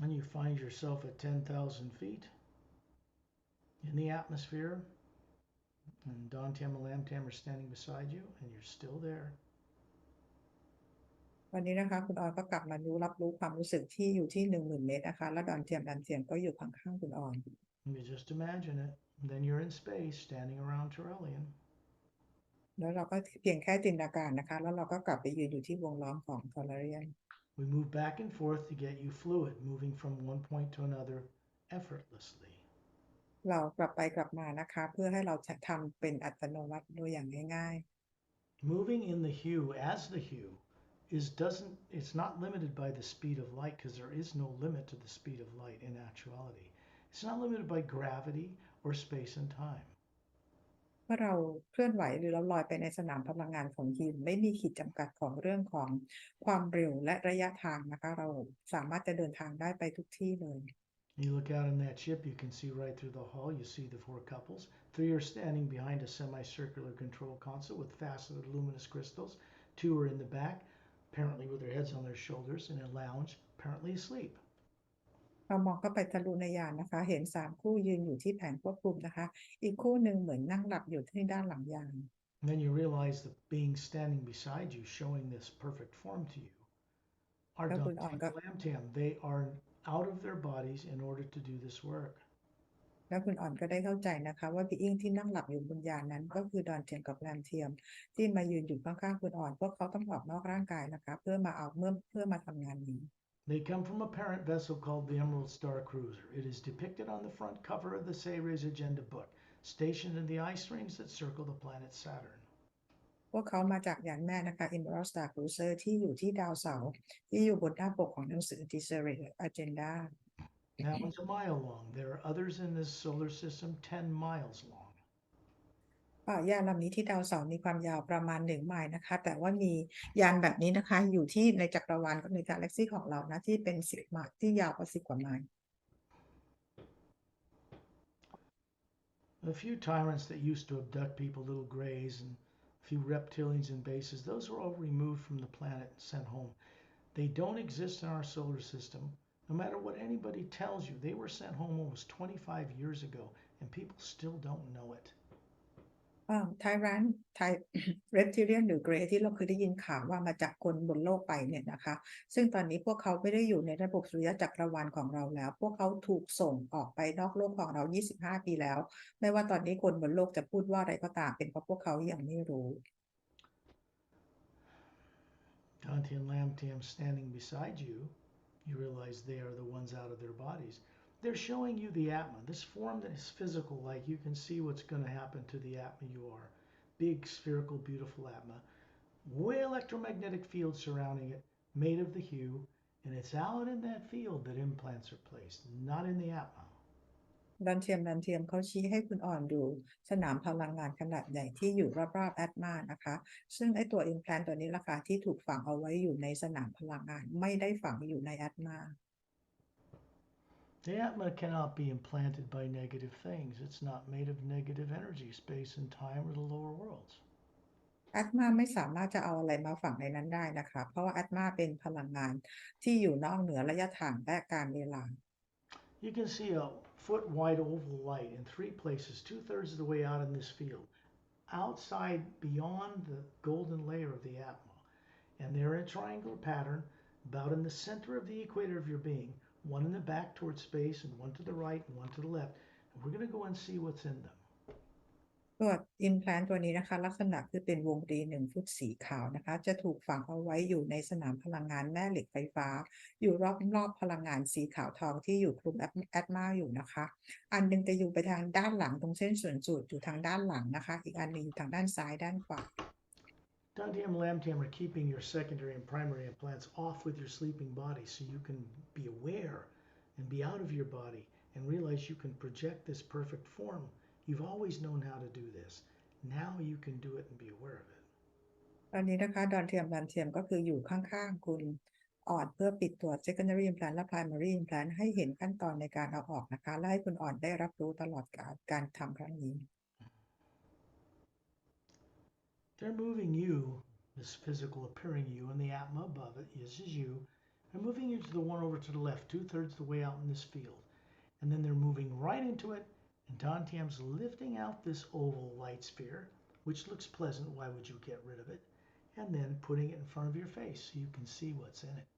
And you find yourself at 10,000 feet in the atmosphere, and Don Tam and Lam Tam are standing beside you, and you're still there. วันนี้นะคะคุณออนก็กลับมารับรู้ความรู้สึกที่อยู่ที่ 10,000 เมตรนะคะและดันเทียมก็อยู่ข้างๆคุณออน You just imagine it. And then you're in space standing around Turelian. แล้วเราก็เพียงแค่จินตนาการนะคะแล้วเราก็กลับไปยืนอยู่ที่วงล้อมของทอร์เรียน We move back and forth to get you fluid, moving from one point to another effortlessly. เรากลับไปกลับมานะคะเพื่อให้เราทำเป็นอัตโนมัติโดยอย่างง่าย Moving in the hue as the hue it's not limited by the speed of light because there is no limit to the speed of light in actuality. It's not limited by gravity or space and time. เมื่อเราเคลื่อนไหวหรือเราลอยไปในสนามพลังงานของยิมไม่มีขีดจำกัดของเรื่องของความเร็วและระยะทางนะคะเราสามารถจะเดินทางได้ไปทุกที่เลย You look out in that ship, you can see right through the hull. You see the four couples. Three are standing behind a semicircular control console with faceted luminous crystals. Two are in the back, apparently with their heads on their shoulders, in a lounge, apparently asleep. เรามองเข้าไปทะลุในยานนะคะเห็น3 คู่ยืนอยู่ที่แผงควบคุมนะคะอีกคู่หนึ่งเหมือนนั่งหลับอยู่ที่ด้านหลังยาน And then you realize the beings standing beside you, showing this perfect form to you, are แล้วคุณอ่อนก็ Dantian Lam Tam. They are out of their bodies in order to do this work. แล้วคุณอ่อนก็ได้เข้าใจนะคะว่าพี่อิงที่นั่งหลับอยู่บนยานนั้นก็คือดอนเทียมกับแรมเทียมที่มายืนอยู่ข้างๆคุณอ่อนพวกเขาต้องออกนอกร่างกายนะคะเพื่อมาทำงานนี้ They come from a parent vessel called the Emerald Star Cruiser. It is depicted on the front cover of the Sayre's Agenda book, stationed in the ice rings that circle the planet Saturn. พวกเขามาจากยานแม่นะคะ Implant Star Cruiser ที่อยู่ที่ดาวเสาร์ที่อยู่บนหน้าปกของหนังสือ Discernment Agenda That one's a mile long. There are others in this solar system 10 miles long. ยานลำนี้ที่ดาวเสาร์มีความยาวประมาณ1 ไมล์นะคะแต่ว่ามียานแบบนี้นะคะอยู่ที่ในจักรวาลในกาแล็กซี่ของเรานะที่เป็น10 ไมล์ที่ยาวกว่า10 กว่าไมล์ A few tyrants that used to abduct people, little greys, and a few reptilians and bases, those were all removed from the planet and sent home. They don't exist in our solar system. No matter what anybody tells you, they were sent home almost 25 years ago, and people still don't know it. ไทรันไทเรปทิเลียนหรือเกรย์ที่เราเคยได้ยินข่าวว่ามาจากคนบนโลกไปเนี่ยนะคะซึ่งตอนนี้พวกเขาไม่ได้อยู่ในระบบสุริยะจักรวาลของเราแล้วพวกเขาถูกส่งออกไปนอกโลกของเรา25 ปีแล้วไม่ว่าตอนนี้คนบนโลกจะพูดว่าอะไรก็ตามเป็นเพราะพวกเขายังไม่รู้ Dantian Lam Tam standing beside you, you realize they are the ones out of their bodies. They're showing you the Atma, this form that is physical, like you can see what's going to happen to the Atma you are. Big, spherical, beautiful Atma. Way electromagnetic field surrounding it, made of the hue, and it's out in that field that implants are placed, not in the Atma. ดันเทียมเขาชี้ให้คุณอ่อนดูสนามพลังงานขนาดใหญ่ที่อยู่รอบๆแอตมานะคะซึ่งไอตัว implant ตัวนี้ล่ะค่ะที่ถูกฝังเอาไว้อยู่ในสนามพลังงานไม่ได้ฝังอยู่ในแอตมา The Atma cannot be implanted by negative things. It's not made of negative energy, space and time, or the lower worlds. แอตมาไม่สามารถจะเอาอะไรมาฝังในนั้นได้นะคะเพราะว่าแอตมาเป็นพลังงานที่อยู่นอกเหนือระยะทางและการเวลา You can see a foot wide oval light in 3 places, 2/3 of the way out in this field, outside beyond the golden layer of the Atma. And they're in a triangular pattern, about in the center of the equator of your being, one in the back towards space, and one to the right, and one to the left. And we're going to go and see what's in them. ตัว implant ตัวนี้นะคะลักษณะคือเป็นวงรี1 ฟุตสีขาวนะคะจะถูกฝังเอาไว้อยู่ในสนามพลังงานแม่เหล็กไฟฟ้าอยู่รอบพลังงานสีขาวทองที่อยู่คลุมแอตมาอยู่นะคะอันนึงจะอยู่ไปทางด้านหลังตรงเส้นศูนย์สูตรอยู่ทางด้านหลังนะคะอีกอันนึงอยู่ทางด้านซ้ายด้านขวา Dantian Lam Tam are keeping your secondary and primary implants off with your sleeping body so you can be aware and be out of your body and realize you can project this perfect form. You've always known how to do this. Now you can do it and be aware of it. ตอนนี้นะคะดอนเทียมก็คืออยู่ข้างๆคุณอ่อนเพื่อปิดตัว secondary implant และ primary implant ให้เห็นขั้นตอนในการเอาออกนะคะและให้คุณอ่อนได้รับรู้ตลอดการทำครั้งนี้ They're moving you, this physical appearing you, and the Atma above it, this is you. They're moving you to the one over to the left, 2/3 the way out in this field. And then they're moving right into it, and Dantian's lifting out this oval light sphere, which looks pleasant. Why would you get rid of it? And then putting it in front of your face so you can see what's in it.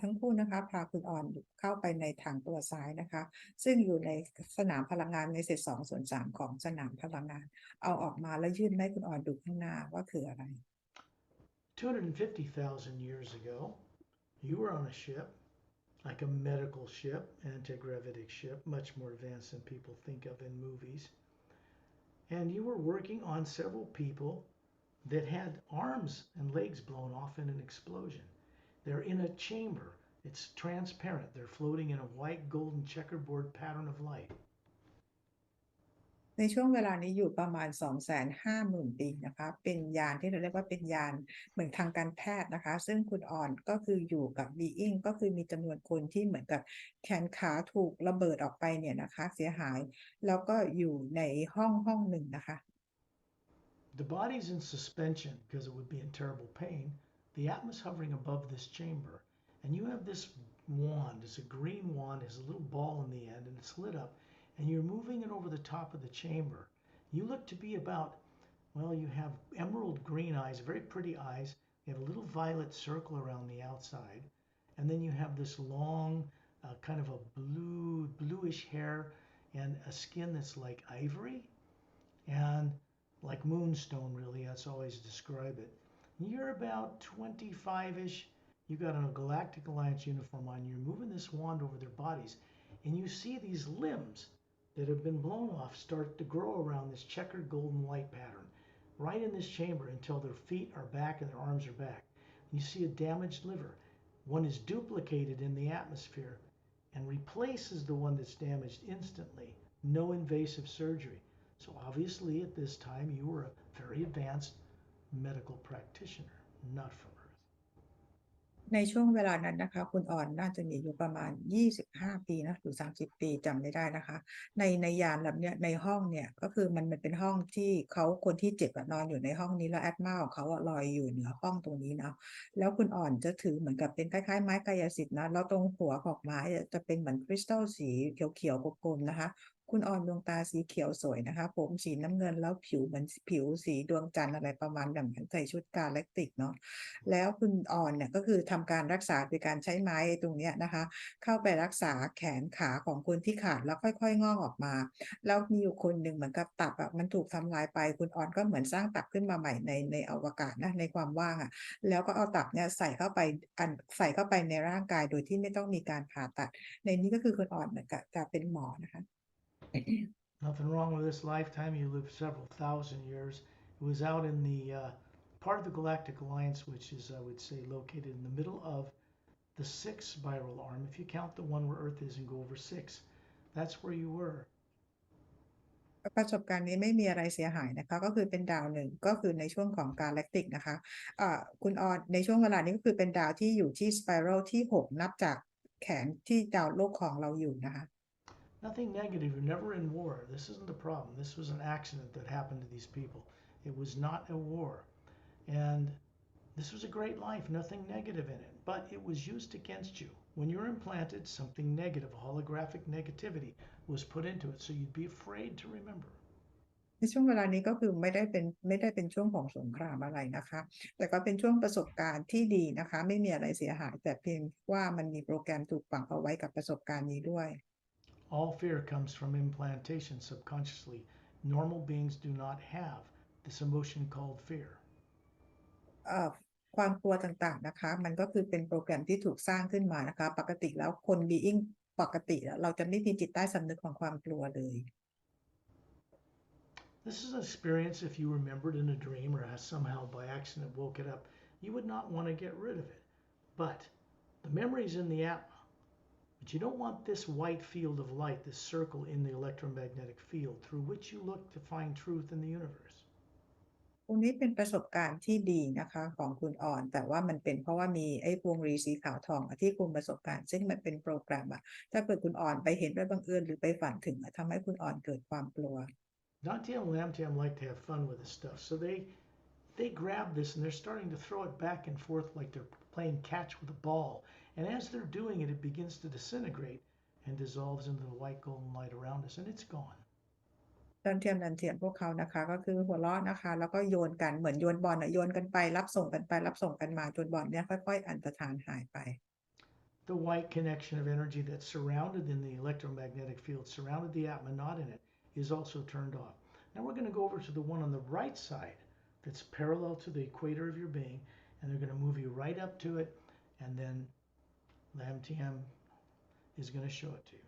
ทั้งคู่นะคะพาคุณอ่อนเข้าไปในทางตัวซ้ายนะคะซึ่งอยู่ในสนามพลังงานในเศษ2/3ของสนามพลังงานเอาออกมาแล้วยื่นให้คุณอ่อนดูข้างหน้าว่าคืออะไร 250,000 years ago, you were on a ship, like a medical ship, anti-gravitic ship, much more advanced than people think of in movies. And you were working on several people that had arms and legs blown off in an explosion. They're in a chamber. It's transparent. They're floating in a white golden checkerboard pattern of light. ในช่วงเวลานี้อยู่ประมาณ 250,000 ปีนะคะเป็นยานที่เราเรียกว่าเป็นยานเหมือนทางการแพทย์นะคะซึ่งคุณอ่อนก็คืออยู่กับ being ก็คือมีจำนวนคนที่เหมือนกับแขนขาถูกระเบิดออกไปเนี่ยนะคะเสียหายแล้วก็อยู่ในห้องหนึ่งนะคะ The body's in suspension because it would be in terrible pain. The atma's hovering above this chamber. And you have this wand. It's a green wand. It has a little ball in the end and it's lit up. And you're moving it over the top of the chamber. You look to be about, well, you have emerald green eyes, very pretty eyes. You have a little violet circle around the outside. And then you have this long, kind of a bluish hair and a skin that's like ivory. And like moonstone, really. That's how I always describe it. You're about 25-ish. You got a Galactic Alliance uniform on. You're moving this wand over their bodies, and you see these limbs that have been blown off start to grow around this checkered golden light pattern, right in this chamber until their feet are back and their arms are back. And you see a damaged liver. One is duplicated in the atmosphere and replaces the one that's damaged instantly. No invasive surgery. So obviously at this time you were a very advanced medical practitioner, not from Earth. ในช่วงเวลานั้นนะคะคุณอ่อนน่าจะมีอยู่ประมาณ25 ปีนะหรือ30 ปีจำไม่ได้นะคะในยานลำเนี้ยในห้องเนี่ยก็คือมันเป็นห้องที่เขาคนที่เจ็บนอนอยู่ในห้องนี้แล้วแอดมาของเขาลอยอยู่เหนือห้องตรงนี้เนาะแล้วคุณอ่อนจะถือเหมือนกับเป็นคล้ายๆไม้กายสิทธิ์นะแล้วตรงหัวของไม้จะเป็นเหมือนคริสตัลสีเขียวๆกลมๆนะคะคุณอ่อนดวงตาสีเขียวสวยนะคะผมสีน้ำเงินแล้วผิวเหมือนผิวสีดวงจันทร์อะไรประมาณแบบนั้นใส่ชุดกาแล็กติกเนาะ แล้วคุณอ่อนเนี่ยก็คือทำการรักษาโดยการใช้ไม้ตรงนี้นะคะเข้าไปรักษาแขนขาของคนที่ขาดแล้วค่อยๆงอกออกมาแล้วมีอยู่คนหนึ่งเหมือนกับตับมันถูกทำลายไปคุณอ่อนก็เหมือนสร้างตับขึ้นมาใหม่ในอวกาศนะในความว่างแล้วก็เอาตับเนี่ยใส่เข้าไปในร่างกายโดยที่ไม่ต้องมีการผ่าตัดในนี้ก็คือคุณอ่อนเหมือนกับจะเป็นหมอนะคะ Nothing wrong with this lifetime. You lived several thousand years. It was out in the part of the Galactic Alliance, which is, I would say, located in the middle of the sixth spiral arm. If you count the one where Earth is and go over six, that's where you were. ประสบการณ์นี้ไม่มีอะไรเสียหายนะคะก็คือเป็นดาวหนึ่งก็คือในช่วงของกาแล็กติกนะคะคุณออนในช่วงเวลานี้ก็คือเป็นดาวที่อยู่ที่สไปรัลที่6นับจากแขนที่ดาวโลกของเราอยู่นะคะ Nothing negative. You're never in war. This isn't the problem. This was an accident that happened to these people. It was not a war. And this was a great life, nothing negative in it, but it was used against you. When you're implanted, something negative, holographic negativity, was put into it, so you'd be afraid to remember. ในช่วงเวลานี้ก็คือไม่ได้เป็นช่วงของสงครามอะไรนะคะแต่ก็เป็นช่วงประสบการณ์ที่ดีนะคะไม่มีอะไรเสียหายแต่เพียงว่ามันมีโปรแกรมถูกฝังเอาไว้กับประสบการณ์นี้ด้วย All fear comes from implantation subconsciously. Normal beings do not have this emotion called fear. ความกลัวต่างๆนะคะมันก็คือเป็นโปรแกรมที่ถูกสร้างขึ้นมานะคะปกติแล้วคน being ปกติเราจะไม่มีจิตใต้สำนึกของความกลัวเลย This is an experience if you remembered in a dream or somehow by accident woke it up, you would not want to get rid of it. But the memory's in the atma. But you don't want this white field of light, this circle in the electromagnetic field through which you look to find truth in the universe. ตรงนี้เป็นประสบการณ์ที่ดีนะคะของคุณอ่อนแต่ว่ามันเป็นเพราะว่ามีไอ้พวงหรีดสีขาวทองที่คุมประสบการณ์ซึ่งมันเป็นโปรแกรมถ้าเกิดคุณอ่อนไปเห็นโดยบังเอิญหรือไปฝันถึงทำให้คุณอ่อนเกิดความกลัว Dantian and Lamtian like to have fun with this stuff, so they grab this and they're starting to throw it back and forth like they're playing catch with a ball. And as they're doing it, it begins to disintegrate and dissolves into the white golden light around us, and it's gone. ดันเทียมพวกเขานะคะก็คือหัวเราะนะคะแล้วก็โยนกันเหมือนโยนบอลโยนกันไปรับส่งกันไปรับส่งกันมาจนบอลเนี่ยค่อยๆอันตรธานหายไป The white connection of energy that's surrounded in the electromagnetic field, surrounded the atma, not in it, is also turned off. Now we're going to go over to the one on the right side that's parallel to the equator of your being, and they're going to move you right up to it, and then Lam TM is going to show it to you.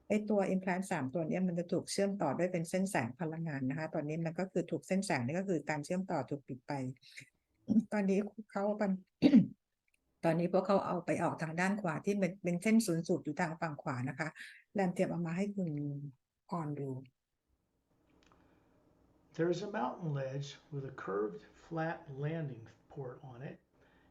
ไอ ตัว implant 3ตัวเนี้ยมันจะถูกเชื่อมต่อด้วยเป็นเส้นแสงพลังงานนะคะตอนนี้มันก็คือถูกเส้นแสงนี่ก็คือการเชื่อมต่อถูกปิดไปตอนนี้เขาเป็น ตอนนี้พวกเขาเอาไปออกทางด้านขวาที่เป็นเส้นศูนย์สูตรอยู่ทางฝั่งขวานะคะแรมเตรียมเอามาให้คุณออนดู There's a mountain ledge with a curved, flat landing port on it,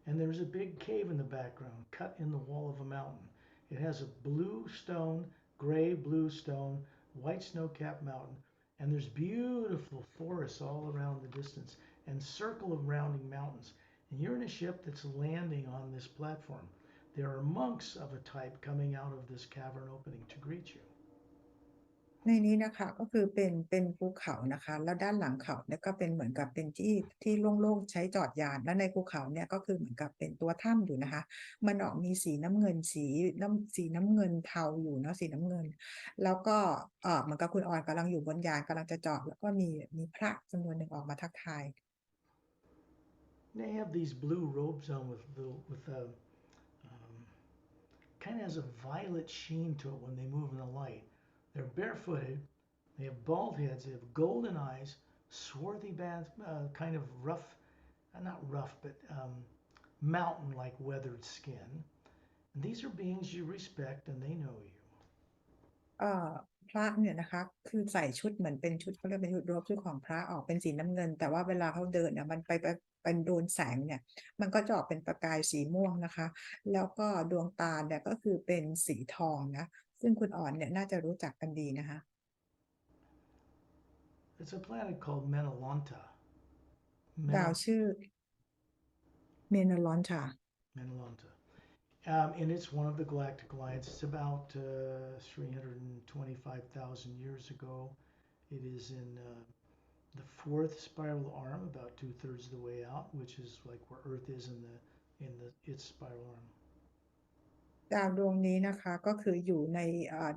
and there's a big cave in the background, cut in the wall of a mountain. It has a blue stone, gray blue stone, white snow-capped mountain, and there's beautiful forests all around the distance and circle of rounding mountains. And you're in a ship that's landing on this platform. There are monks of a type coming out of this cavern opening to greet you. ในนี้นะคะก็คือเป็นภูเขานะคะแล้วด้านหลังเขาเนี่ยก็เป็นเหมือนกับเป็นที่โล่งๆใช้จอดยานและในภูเขาเนี่ยก็คือเหมือนกับเป็นตัวถ้ำอยู่นะคะมันออกมีสีน้ำเงินสีน้ำเงินเทาอยู่เนาะสีน้ำเงินแล้วก็เหมือนกับคุณออนกำลังอยู่บนยานกำลังจะจอดแล้วก็มีพระจำนวนหนึ่งออกมาทักทาย They have these blue robes on with kind of has a violet sheen to it when they move in the light. They're barefooted. They have bald heads. They have golden eyes, swarthy, kind of rough, not rough, but mountain-like weathered skin. And these are beings you respect and they know you. พระเนี่ยนะคะคือใส่ชุดเหมือนเป็นชุดเขาเรียกเป็นชุดโรบชุดของพระออกเป็นสีน้ำเงินแต่ว่าเวลาเขาเดินเนี่ยมันไปเป็นโดนแสงเนี่ยมันก็จะออกเป็นประกายสีม่วงนะคะแล้วก็ดวงตาเนี่ยก็คือเป็นสีทองนะซึ่งคุณอ่อนเนี่ยน่าจะรู้จักกันดีนะคะ It's a planet called Menelonta. ดาวชื่อเมนลอนชา Menelonta. And it's one of the galactic alliance. It's about 325,000 years ago. It is in the fourth spiral arm, about 2/3 of the way out, which is like where Earth is in its spiral arm. ดาวดวงนี้นะคะก็คืออยู่ใน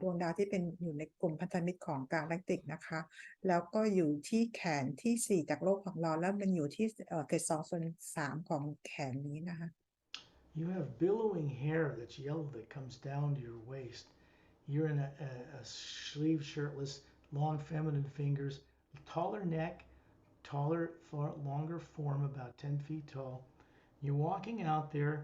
ดวงดาวที่เป็นอยู่ในกลุ่มพันธมิตรของกาแล็กติกนะคะแล้วก็อยู่ที่แขนที่4จากโลกของเราแล้วมันอยู่ที่เกรด2/3ของแขนนี้นะคะ You have billowing hair that's yellow that comes down to your waist. You're in a sleeve shirtless, long feminine fingers, taller neck, longer form, about 10 feet tall. You're walking out there.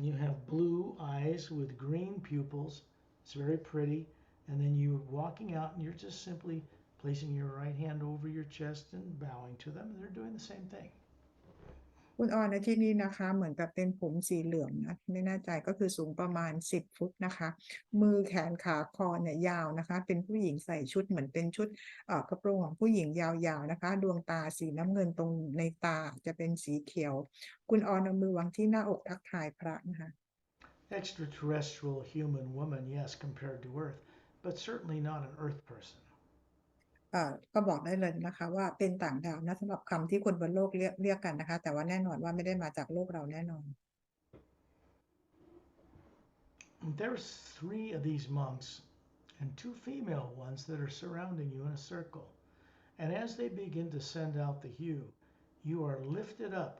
You have blue eyes with green pupils. It's very pretty. And then you're walking out and you're just simply placing your right hand over your chest and bowing to them. They're doing the same thing. คุณออนในที่นี้นะคะเหมือนกับเป็นผมสีเหลืองนะไม่แน่ใจก็คือสูงประมาณ10 ฟุตนะคะมือแขนขาคอเนี่ยยาวนะคะเป็นผู้หญิงใส่ชุดเหมือนเป็นชุดกระโปรงของผู้หญิงยาวๆนะคะดวงตาสีน้ำเงินตรงในตาจะเป็นสีเขียวคุณออนเอามือวางที่หน้าอกทักทายพระนะคะ Extraterrestrial human woman, yes, compared to Earth, but certainly not an Earth person. ก็บอกได้เลยนะคะว่าเป็นต่างดาวนะสำหรับคำที่คนบนโลกเรียกกันนะคะแต่ว่าแน่นอนว่าไม่ได้มาจากโลกเราแน่นอน There's 3 of these monks and 2 female ones that are surrounding you in a circle. And as they begin to send out the hue, you are lifted up,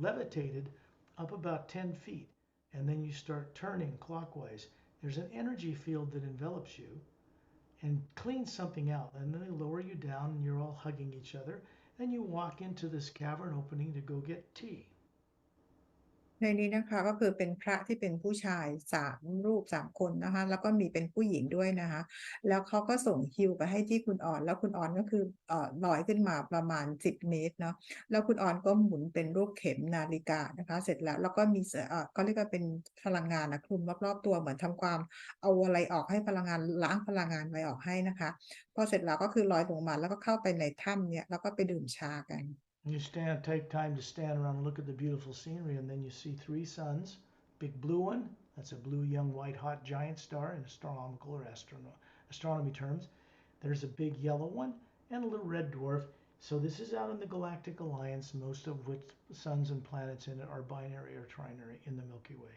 levitated up about 10 feet, and then you start turning clockwise. There's an energy field that envelops you and cleans something out. And then they lower you down and you're all hugging each other. And you walk into this cavern opening to go get tea. ในนี้นะคะก็คือเป็นพระที่เป็นผู้ชายรูป3 คนนะคะแล้วก็มีเป็นผู้หญิงด้วยนะคะแล้วเขาก็ส่งฮิวไปให้ที่คุณออนแล้วคุณออนก็คือลอยขึ้นมาประมาณ10 เมตรเนาะแล้วคุณออนก็หมุนเป็นรูปเข็มนาฬิกานะคะเสร็จแล้วก็มีก็เรียกว่าเป็นพลังงานนะคลุมรอบๆตัวเหมือนทำความเอาอะไรออกให้พลังงานล้างพลังงานไว้ออกให้นะคะพอเสร็จแล้วก็คือลอยลงมาแล้วก็เข้าไปในถ้ำเนี่ยแล้วก็ไปดื่มชากัน You take time to stand around and look at the beautiful scenery, and then you see 3 suns. Big blue one, that's a blue young white hot giant star in astronomical or astronomy terms. There's a big yellow one and a little red dwarf. So this is out in the galactic alliance, most of which suns and planets in it are binary or trinary in the Milky Way.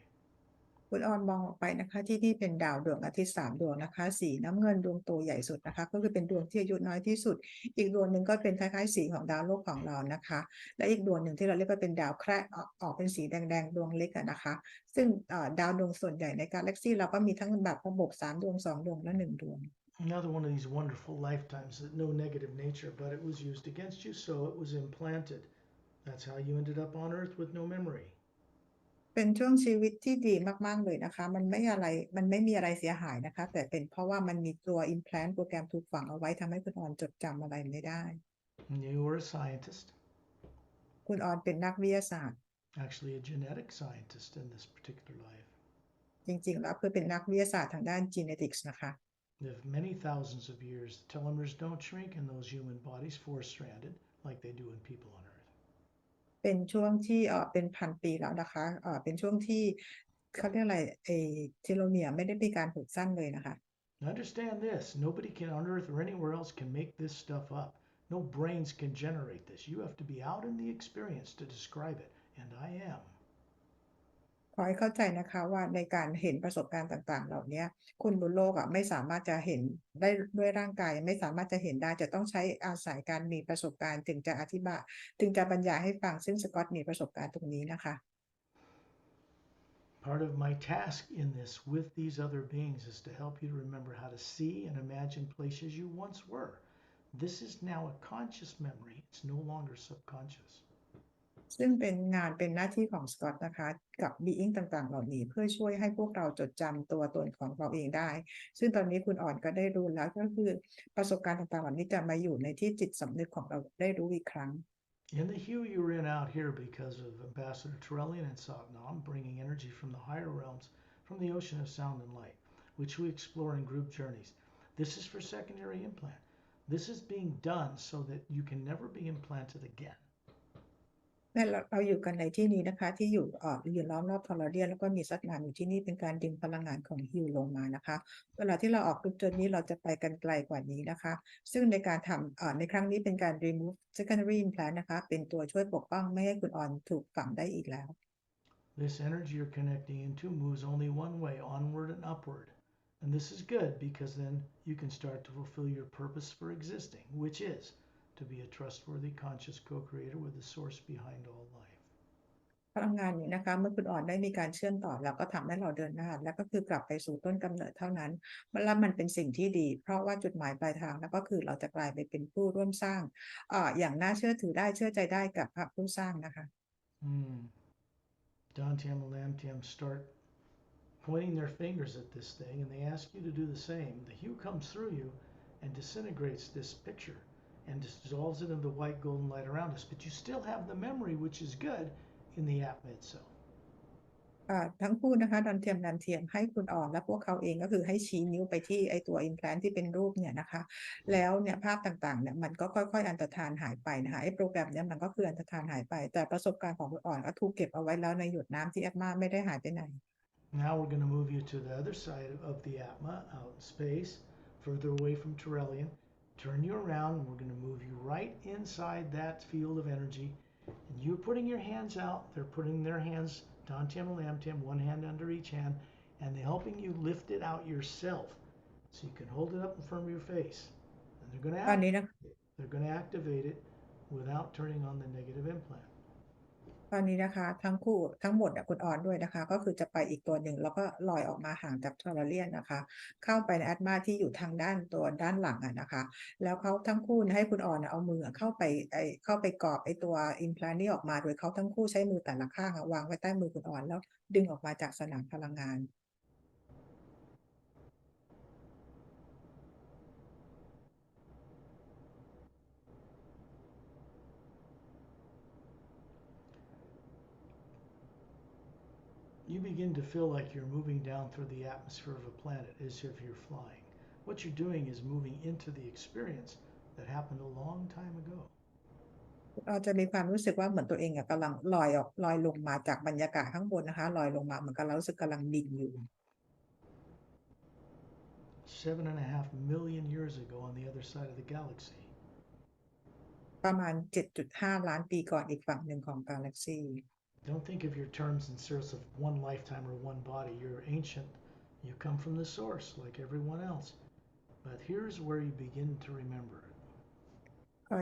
คุ คุณออนมองออกไปนะคะที่นี่เป็นดาวดวงอาทิตย์3 ดวงนะคะสีน้ำเงินดวงโตใหญ่สุดนะคะก็คือเป็นดวงที่อายุน้อยที่สุดอีกดวงหนึ่งก็เป็นคล้ายๆสีของดาวโลกของเรานะคะและอีกดวงหนึ่งที่เราเรียกว่าเป็นดาวแคระออกเป็นสีแดงๆดวงเล็กนะคะซึ่งดาวดวงส่วนใหญ่ในกาแล็กซี่เราก็มีทั้งแบบระบบ3 ดวง2 ดวงและ1 ดวง Another one of these wonderful lifetimes that no negative nature, but it was used against you, so it was implanted. That's how you ended up on Earth with no memory. เป็นช่วงชีวิตที่ดีมากๆเลยนะคะมันไม่มีอะไรเสียหายนะคะแต่เป็นเพราะว่ามันมีตัว implant โปรแกรมถูกฝังเอาไว้ทำให้คุณออนจดจำอะไรไม่ได้ You were a scientist, คุณออนเป็นนักวิทยาศาสตร์ actually a genetic scientist in this particular life. จริงๆแล้วเพื่อเป็นนักวิทยาศาสตร์ทางด้าน genetics นะคะ If many thousands of years, the telomeres don't shrink in those human bodies, four-stranded, like they do in people on Earth. เป็นช่วงที่เป็นพันปีแล้วนะคะเป็นช่วงที่เขาเรียกอะไรเทโลเมียร์ไม่ได้มีการหดสั้นเลยนะคะ Understand this, nobody can on Earth or anywhere else can make this stuff up. No brains can generate this. You have to be out in the experience to describe it, and I am. ขอให้เข้าใจนะคะว่าในการเห็นประสบการณ์ต่างๆเหล่านี้คุณบนโลกไม่สามารถจะเห็นได้ด้วยร่างกายไม่สามารถจะเห็นได้จะต้องใช้อาศัยการมีประสบการณ์ถึงจะอธิบายถึงจะบรรยายให้ฟังซึ่งสกอตมีประสบการณ์ตรงนี้นะคะ Part of my task in this with these other beings is to help you to remember how to see and imagine places you once were. This is now a conscious memory. It's no longer subconscious. ซึ่งเป็นงานเป็นหน้าที่ของสกอตนะคะกับบีอิงต่างๆเหล่านี้เพื่อช่วยให้พวกเราจดจำตัวตนของเราเองได้ซึ่งตอนนี้คุณอ่อนก็ได้รู้แล้วก็คือประสบการณ์ต่างๆเหล่านี้จะมาอยู่ในที่จิตสำนึกของเราได้รู้อีกครั้ง In the hue you were in out here because of Ambassador Torellian and Satnam bringing energy from the higher realms from the ocean of sound and light, which we explore in group journeys. This is for secondary implant. This is being done so that you can never be implanted again. เราอยู่กันในที่นี้นะคะที่อยู่ล้อมรอบทอร์เรียนแล้วก็มีซัดงานอยู่ที่นี่เป็นการดึงพลังงานของฮิวลงมานะคะเวลาที่เราออกกรุ๊ปจนนี้เราจะไปกันไกลกว่านี้นะคะซึ่งในการทำในครั้งนี้เป็นการ remove secondary implant นะคะเป็นตัวช่วยปกป้องไม่ให้คุณออนถูกฝังได้อีกแล้ว This energy you're connecting into moves only one way, onward and upward. And this is good because then you can start to fulfill your purpose for existing, which is to be a trustworthy, conscious co-creator with the source behind all life. พลังงานนี้นะคะเมื่อคุณอ่อนได้มีการเชื่อมต่อแล้วก็ทำให้เราเดินหน้าแล้วก็คือกลับไปสู่ต้นกำเนิดเท่านั้นแล้วมันเป็นสิ่งที่ดีเพราะว่าจุดหมายปลายทางแล้วก็คือเราจะกลายไปเป็นผู้ร่วมสร้างอย่างน่าเชื่อถือได้เชื่อใจได้กับพระผู้สร้างนะคะ Dantiam and Lamtiam start pointing their fingers at this thing and they ask you to do the same. The hue comes through you and disintegrates this picture and dissolves it into the white golden light around us, but you still have the memory, which is good, in the Atma itself. ทั้งคู่นะคะดันเทียมให้คุณอ่อนและพวกเขาเองก็คือให้ชี้นิ้วไปที่ไอตัว implant ที่เป็นรูปเนี่ยนะคะแล้วเนี่ยภาพต่างๆเนี่ยมันก็ค่อยๆอันตรธานหายไปนะคะไอโปรแกรมเนี่ยมันก็คืออันตรธานหายไปแต่ประสบการณ์ของคุณอ่อนก็ถูกเก็บเอาไว้แล้วในหยดน้ำที่แอดมาไม่ได้หายไปไหน Now we're going to move you to the other side of the Atma, out in space, further away from Torellian. Turn you around and we're going to move you right inside that field of energy. And you're putting your hands out, they're putting their hands, Dantiam and Lamtiam, one hand under each hand, and they're helping you lift it out yourself. So you can hold it up in front of your face. And they're going to activate it without turning on the negative implant. ตอนนี้นะคะทั้งหมดคุณออนด้วยนะคะก็คือจะไปอีกตัวหนึ่งแล้วก็ลอยออกมาห่างจากทอร์เรียนนะคะเข้าไปในแอดมาที่อยู่ทางด้านหลังนะคะแล้วเขาทั้งคู่ให้คุณออนเอามือเข้าไปกอบไอตัวอิมพลานนี่ออกมาโดยเขาทั้งคู่ใช้มือแต่ละข้างวางไว้ใต้มือคุณออนแล้วดึงออกมาจากสนามพลังงาน You begin to feel like you're moving down through the atmosphere of a planet as if you're flying. What you're doing is moving into the experience that happened a long time ago. เราจะมีความรู้สึกว่าเหมือนตัวเองกำลังลอยลงมาจากบรรยากาศข้างบนนะคะลอยลงมาเหมือนกับเรารู้สึกกำลังบินอยู่ 7.5 million years ago on the other side of the galaxy. ประมาณ 7.5 ล้านปีก่อนอีกฝั่งหนึ่งของกาแล็กซี Don't think of your terms in terms of one lifetime or one body. You're ancient. You come from the source like everyone else. But here's where you begin to remember it.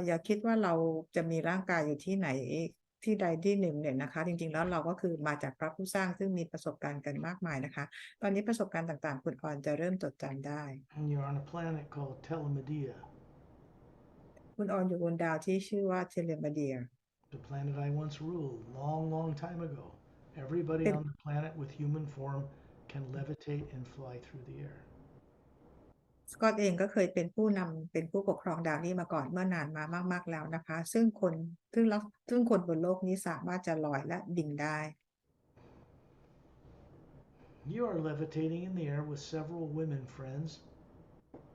อย่าคิดว่าเราจะมีร่างกายอยู่ที่ไหนที่ใดที่หนึ่งเนี่ยนะคะจริงๆแล้วเราก็คือมาจากพระผู้สร้างซึ่งมีประสบการณ์กันมากมายนะคะตอนนี้ประสบการณ์ต่างๆคุณออนจะเริ่มจดจำได้ And you're on a planet called Telemedea, คุณออนอยู่บนดาวที่ชื่อว่าเทเลมาเดีย the planet I once ruled long, long time ago. Everybody เป็น on the planet with human form can levitate and fly through the air. สกอตเองก็เคยเป็นผู้นำเป็นผู้ปกครองดาวนี้มาก่อนเมื่อนานมามากๆแล้วนะคะซึ่งคนบนโลกนี้สามารถจะลอยและดิ่งได้ You are levitating in the air with several women friends,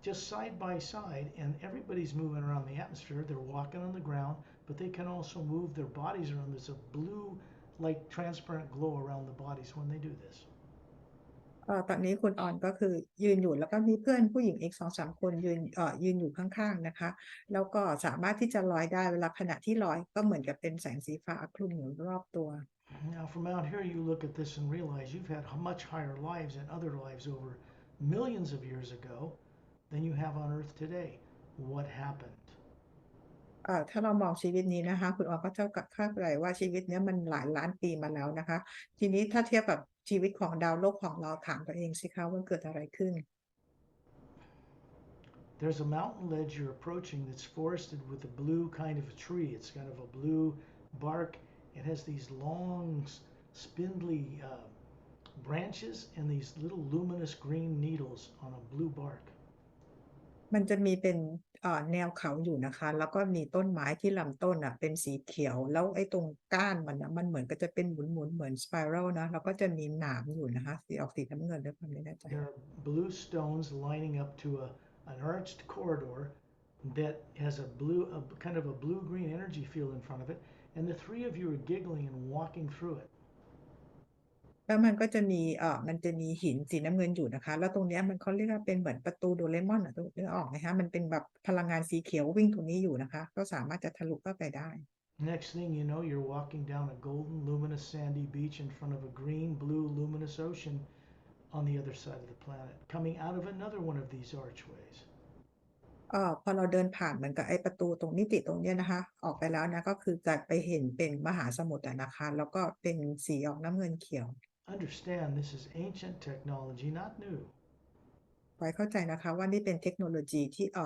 just side by side, and everybody's moving around the atmosphere. They're walking on the ground, but they can also move their bodies around. There's a blue, like transparent glow around the bodies when they do this. ตอนนี้คุณออนก็คือยืนอยู่แล้วก็มีเพื่อนผู้หญิงอีก2-3คนยืนอยู่ข้างๆนะคะแล้วก็สามารถที่จะลอยได้เวลาขณะที่ลอยก็เหมือนกับเป็นแสงสีฟ้าคลุมอยู่รอบตัว Now, from out here, you look at this and realize you've had much higher lives and other lives over millions of years ago than you have on Earth today. What happened? ถ้าเรามองชีวิตนี้นะคะคุณออนก็เท่ากับเข้าใจว่าชีวิตเนี้ยมันหลายล้านปีมาแล้วนะคะทีนี้ถ้าเทียบกับชีวิตของดาวโลกของเราถามตัวเองสิคะว่าเกิดอะไรขึ้น There's a mountain ledge you're approaching that's forested with a blue kind of a tree. It's kind of a blue bark. It has these long, spindly branches and these little luminous green needles on a blue bark. มันจะมีเป็นแนวเขาอยู่นะคะแล้วก็มีต้นไม้ที่ลำต้นอ่ะเป็นสีเขียวแล้วไอ้ตรงก้านมันนะมันเหมือนก็จะเป็นหมุนๆเหมือนสไปรัลนะแล้วก็จะมีหนามอยู่นะคะสีน้ำเงินด้วยความไม่แน่ใจ There are blue stones lining up to an arched corridor that has a kind of a blue-green energy field in front of it, and the three of you are giggling and walking through it. แล้วมันจะมีหินสีน้ำเงินอยู่นะคะแล้วตรงเนี้ยมันเขาเรียกว่าเป็นเหมือนประตูโดเรมอนอ่ะนึกออกไหมคะมันเป็นแบบพลังงานสีเขียววิ่งตรงนี้อยู่นะคะก็สามารถจะทะลุเข้าไปได้ Next thing you know, you're walking down a golden, luminous, sandy beach in front of a green, blue, luminous ocean on the other side of the planet, coming out of another one of these archways. พอเราเดินผ่านเหมือนกับไอ้ประตูตรงมิติตรงเนี้ยนะคะออกไปแล้วนะก็คือจะไปเห็นเป็นมหาสมุทรอะนะคะแล้วก็เป็นสีออกน้ำเงินเขียว Understand this is ancient technology, not new. ไว้เข้าใจนะคะว่านี่เป็นเทคโนโลยีที่เ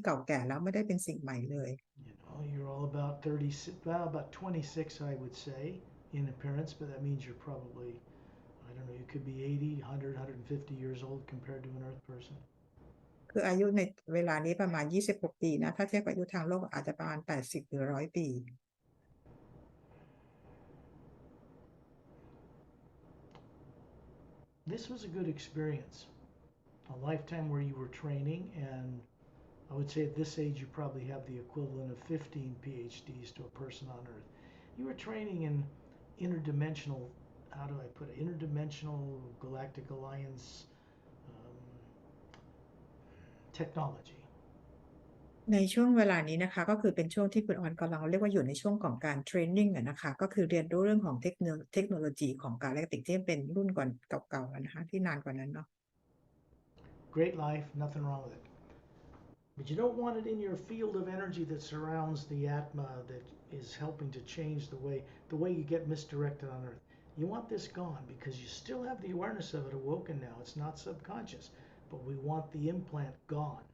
ก่าแก่แล้วไม่ได้เป็นสิ่งใหม่เลย You know, you're all about 30, well, about 26, I would say, in appearance, but that means you're probably, I don't know, you could be 80, 100, 150 years old compared to an Earth person. คืออายุในเวลานี้ประมาณ26ปีนะถ้าเทียบกับอายุทางโลกอาจจะประมาณ80หรือ100ปี This was a good experience. A lifetime where you were training, and I would say at this age you probably have the equivalent of 15 PhDs to a person on Earth. You were training in interdimensional, how do I put it, interdimensional galactic alliance um, technology. ในช่วงเวลานี้นะคะก็คือเป็นช่วงที่คุณออนกำลังเรียกว่าอยู่ในช่วงของการเทรนนิ่งนะคะก็คือเรียนรู้เรื่องของเทคโนโลยีของกาแล็กติกที่เป็นรุ่นก่อนเก่าๆนะคะที่นานกว่านั้นเนาะ Great life, nothing wrong with it. But you don't want it in your field of energy that surrounds the Atma that is helping to change the way you get misdirected on Earth. You want this gone because you still have the awareness of it awoken now. It's not subconscious, but we want the implant gone.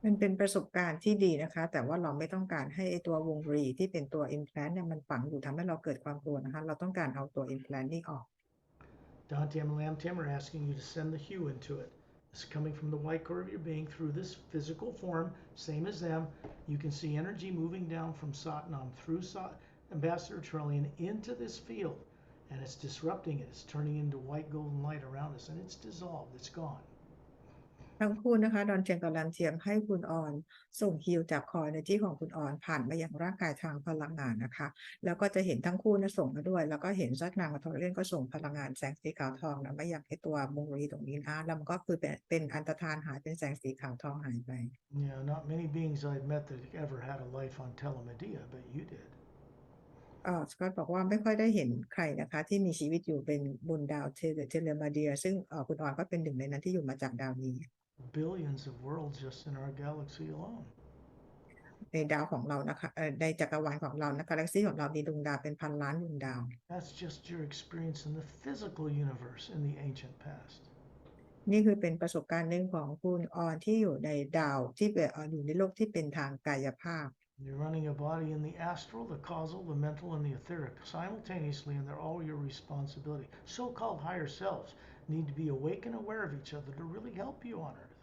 มันเป็นประสบการณ์ที่ดีนะคะแต่ว่าเราไม่ต้องการให้ตัววงรีที่เป็นตัว implant เนี่ยมันฝังอยู่ทำให้เราเกิดความกลัวนะคะเราต้องการเอาตัว implant นี่ออก Dante and Lam Tim are asking you to send the hue into it. It's coming from the white core of your being through this physical form, same as them. You can see energy moving down from Satnam through Ambassador Trillian into this field, and it's disrupting it. It's turning into white golden light around us, and it's dissolved. It's gone. ทั้งคู่นะคะดอนเจียงกับลันเทียมให้คุณออนส่งฮิวจากคอ energy ของคุณออนผ่านมาอย่างร่างกายทางพลังงานนะคะแล้วก็จะเห็นทั้งคู่นะส่งมาด้วยแล้วก็เห็นซัดนางกับทอร์เรนก็ส่งพลังงานแสงสีขาวทองนะมาอย่างไอตัววงรีตรงนี้นะแล้วมันก็คือเป็นอันตรธานหายเป็นแสงสีขาวทองหายไป Yeah, not many beings I've met that ever had a life on Telemedea, but you did. สกอตบอกว่าไม่ค่อยได้เห็นใครนะคะที่มีชีวิตอยู่เป็นบนดาวเทเลมาเดียซึ่งคุณออนก็เป็นหนึ่งในนั้นที่อยู่มาจากดาวนี้ Billions of worlds just in our galaxy alone. ในดาวของเรานะคะในจักรวาลของเรานะกาแล็กซีของเรามีดวงดาวเป็นพันล้านดวงดาว That's just your experience in the physical universe in the ancient past. นี่คือเป็นประสบการณ์หนึ่งของคุณออนที่อยู่ในดาวที่เป็นอยู่ในโลกที่เป็นทางกายภาพ You're running a body in the astral, the causal, the mental, and the etheric simultaneously, and they're all your responsibility. So-called higher selves need to be awake and aware of each other to really help you on Earth.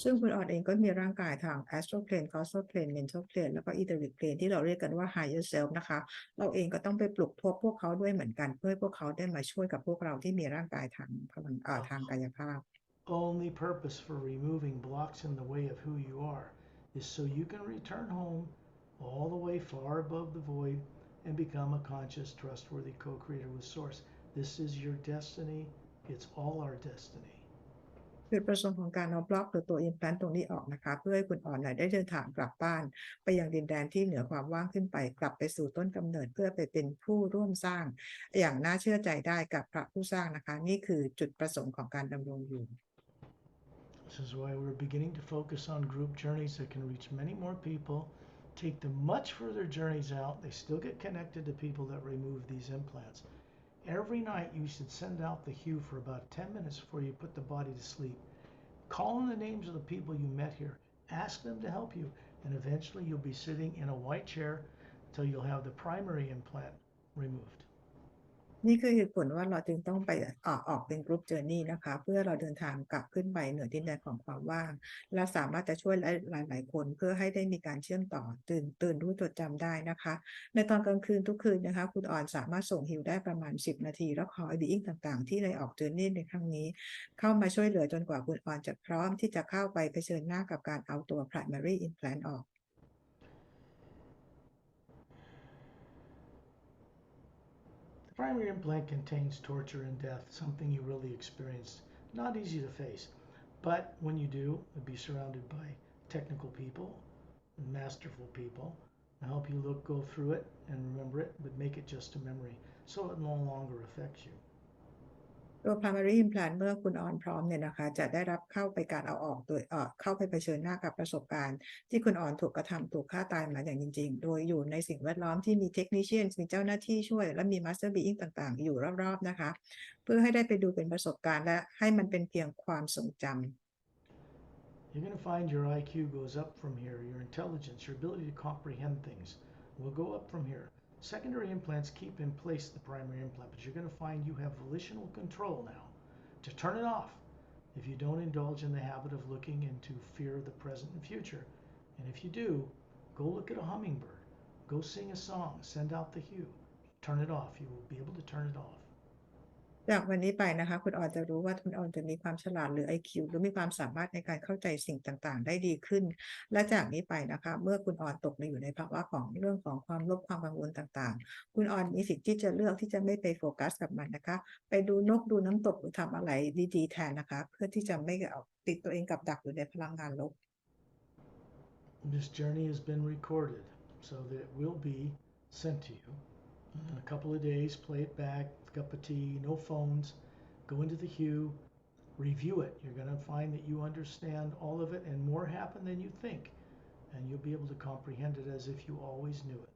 ซึ่งคุณออนเองก็มีร่างกายทาง astral plane causal plane mental plane แล้วก็ etheric plane ที่เราเรียกกันว่า higher self นะคะเราเองก็ต้องไปปลุกพวกเขาด้วยเหมือนกันเพื่อให้พวกเขาได้มาช่วยกับพวกเราที่มีร่างกายทางพลังทางกายภาพ Only purpose for removing blocks in the way of who you are is so you can return home all the way far above the void and become a conscious, trustworthy co-creator with Source. This is your destiny. It's all our destiny. จุดประสงค์ของการเอาบล็อกหรือตัว implant ตรงนี้ออกนะคะเพื่อให้คุณอ่อนได้เดินทางกลับบ้านไปยังดินแดนที่เหนือความว่างขึ้นไปกลับไปสู่ต้นกำเนิดเพื่อไปเป็นผู้ร่วมสร้างอย่างน่าเชื่อใจได้กับพระผู้สร้างนะคะนี่คือจุดประสงค์ของการดำรงอยู่ This is why we're beginning to focus on group journeys that can reach many more people, take them much further journeys out. They still get connected to people that remove these implants. Every night you should send out the hue for about 10 minutes before you put the body to sleep. Call in the names of the people you met here. Ask them to help you. And eventually you'll be sitting in a white chair until you'll have the primary implant removed. นี่คือเหตุผลว่าเราจึงต้องไปออกเป็นกรุ๊ปเจอร์นี่นะคะเพื่อเราเดินทางกลับขึ้นไปเหนือดินแดนของความว่างและสามารถจะช่วยหลายคนเพื่อให้ได้มีการเชื่อมต่อตื่นรู้จดจำได้นะคะในตอนกลางคืนทุกคืนนะคะคุณอ่อนสามารถส่งฮิวได้ประมาณ10นาทีแล้วขอไอบีอิงต่างๆที่ในออกเจอร์นี่ในครั้งนี้เข้ามาช่วยเหลือจนกว่าคุณอ่อนจะพร้อมที่จะเข้าไปเผชิญหน้ากับการเอาตัว primary implant ออก The primary implant contains torture and death, something you really experienced. Not easy to face. But when you do, you'll be surrounded by technical people, masterful people, to help you go through it and remember it, but make it just a memory so it no longer affects you. ตัว primary implant เมื่อคุณออนพร้อมเนี่ยนะคะจะได้รับเข้าไปการเอาออกโดยเข้าไปเผชิญหน้ากับประสบการณ์ที่คุณออนถูกกระทำถูกฆ่าตายมาอย่างจริงๆโดยอยู่ในสิ่งแวดล้อมที่มี technician มีเจ้าหน้าที่ช่วยและมี master being ต่างๆอยู่รอบๆนะคะเพื่อให้ได้ไปดูเป็นประสบการณ์และให้มันเป็นเพียงความทรงจำ You're going to find your IQ goes up from here, your intelligence, your ability to comprehend things will go up from here. Secondary implants keep in place the primary implant, but you're going to find you have volitional control now to turn it off if you don't indulge in the habit of looking into fear of the present and future. And if you do, go look at a hummingbird, go sing a song, send out the hue, turn it off. You will be able to turn it off. จากวันนี้ไปนะคะคุณออนจะรู้ว่าคุณออนจะมีความฉลาดหรือ IQ หรือมีความสามารถในการเข้าใจสิ่งต่างๆได้ดีขึ้นและจากนี้ไปนะคะเมื่อคุณออนตกมาอยู่ในภาวะของเรื่องของความลบความกังวลต่างๆคุณออนมีสิทธิ์ที่จะเลือกที่จะไม่ไปโฟกัสกับมันนะคะไปดูนกดูน้ำตกหรือทำอะไรดีๆแทนนะคะเพื่อที่จะไม่ติดตัวเองกับดักอยู่ในพลังงานลบ This journey has been recorded so that it will be sent to you. In a couple of days, play it back, cup of tea, no phones, go into the hue, review it. You're going to find that you understand all of it and more happen than you think. And you'll be able to comprehend it as if you always knew it.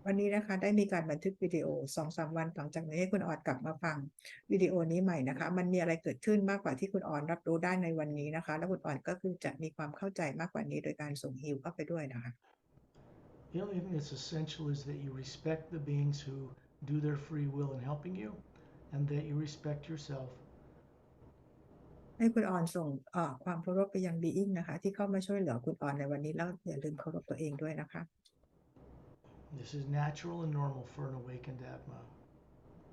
วันนี้นะคะได้มีการบันทึกวิดีโอ2-3 วันหลังจากนี้ให้คุณออนกลับมาฟังวิดีโอนี้ใหม่นะคะมันมีอะไรเกิดขึ้นมากกว่าที่คุณออนรับรู้ได้ในวันนี้นะคะแล้วคุณออนก็คือจะมีความเข้าใจมากกว่านี้โดยการส่งฮิวเข้าไปด้วยนะคะ The only thing that's essential is that you respect the beings who do their free will in helping you and that you respect yourself. ให้คุณออนส่งความเคารพไปยังบีอิงนะคะที่เข้ามาช่วยเหลือคุณออนในวันนี้แล้วอย่าลืมเคารพตัวเองด้วยนะคะ This is natural and normal for an awakened Atma.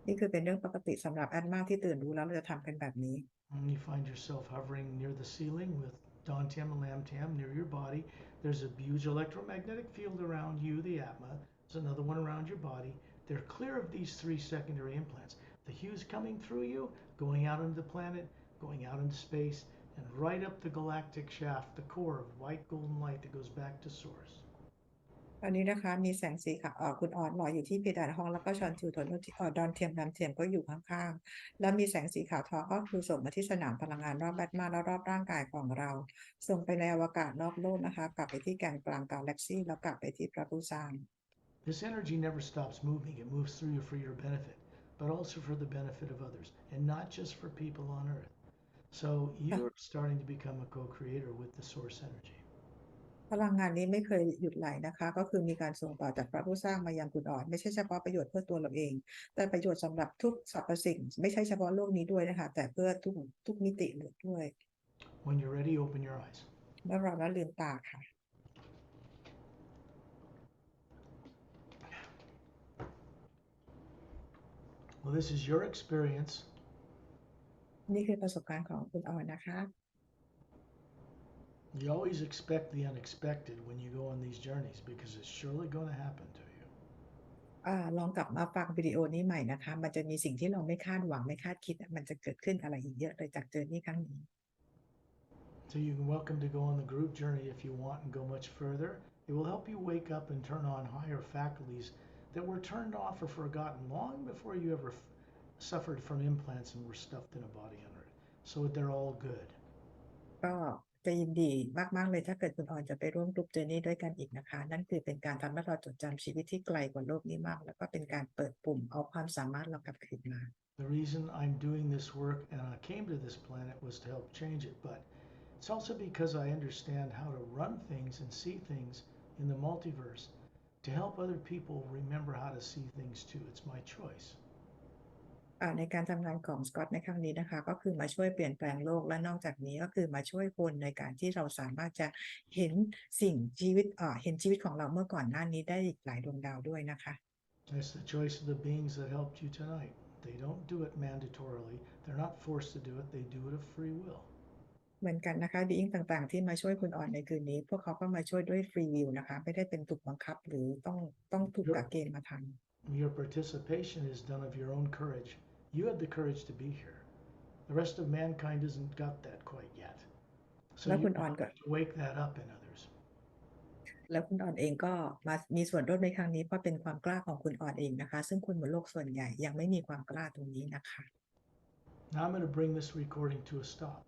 นี่คือเป็นเรื่องปกติสำหรับแอดมาที่ตื่นรู้แล้วเราจะทำกันแบบนี้ When you find yourself hovering near the ceiling with Dantian and Lamtam near your body, there's a huge electromagnetic field around you, the Atma. There's another one around your body. They're clear of these 3 secondary implants. The hue's coming through you, going out into the planet, going out into space, and right up the galactic shaft, the core of white golden light that goes back to source. ตอนนี้นะคะมีแสงสีขาวคุณออนลอยอยู่ที่เพดานห้องแล้วก็ชอนชูโทนดอนเทียมดำเทียมก็อยู่ข้างๆแล้วมีแสงสีขาวทองก็คือส่งมาที่สนามพลังงานรอบแบทมาและรอบร่างกายของเราส่งไปในอวกาศนอกโลกนะคะกลับไปที่แกนกลางกาแล็กซี่แล้วกลับไปที่พระผู้สร้าง This energy never stops moving. It moves through you for your benefit, but also for the benefit of others, and not just for people on Earth. So you're starting to become a co-creator with the source energy. พลังงานนี้ไม่เคยหยุดไหลนะคะก็คือมีการส่งต่อจากพระผู้สร้างมายังคุณอ่อนไม่ใช่เฉพาะประโยชน์เพื่อตัวเราเองแต่ประโยชน์สำหรับทุกสรรพสิ่งไม่ใช่เฉพาะโลกนี้ด้วยนะคะแต่เพื่อทุกมิติเลยด้วย When you're ready, open your eyes. เมื่อเราแล้วลืมตาค่ะ Well, this is your experience. นี่คือประสบการณ์ของคุณอ่อนนะคะ You always expect the unexpected when you go on these journeys because it's surely going to happen to you. ลองกลับมาฟังวิดีโอนี้ใหม่นะคะมันจะมีสิ่งที่เราไม่คาดหวังไม่คาดคิดมันจะเกิดขึ้นอะไรอีกเยอะเลยจากเจอนี่ครั้งนี้ So you're welcome to go on the group journey if you want and go much further. It will help you wake up and turn on higher faculties that were turned off or forgotten long before you ever suffered from implants and were stuffed in a body on Earth. So they're all good. ก็จะยินดีมากๆเลยถ้าเกิดคุณออนจะไปร่วมกลุ่มเจอนี่ด้วยกันอีกนะคะนั่นคือเป็นการทำให้เราจดจำชีวิตที่ไกลกว่าโลกนี้มากแล้วก็เป็นการเปิดปุ่มเอาความสามารถเรากลับคืนมา The reason I'm doing this work and I came to this planet was to help change it, but it's also because I understand how to run things and see things in the multiverse to help other people remember how to see things too. It's my choice. ในการทำงานของสกอตในครั้งนี้นะคะก็คือมาช่วยเปลี่ยนแปลงโลกและนอกจากนี้ก็คือมาช่วยคนในการที่เราสามารถจะเห็นสิ่งชีวิตเห็นชีวิตของเราเมื่อก่อนหน้านี้ได้หลายดวงดาวด้วยนะคะ It's the choice of the beings that helped you tonight. They don't do it mandatorily. They're not forced to do it. They do it of free will. เหมือนกันนะคะดีอิงต่างๆที่มาช่วยคุณอ่อนในคืนนี้พวกเขาก็มาช่วยด้วยฟรีวิลนะคะไม่ได้เป็นถูกบังคับหรือต้องถูกกะ Your, เกณฑ์มาทำ your participation is done of your own courage. You had the courage to be here. The rest of mankind hasn't got that quite yet. So แล้ว you คุณอ่อนก็ have to wake that up in others. แล้วคุณอ่อนเองก็มามีส่วนร่วมในครั้งนี้เพราะเป็นความกล้าของคุณอ่อนเองนะคะซึ่งคนบนโลกส่วนใหญ่ยังไม่มีความกล้าตรงนี้นะคะ Now I'm going to bring this recording to a stop.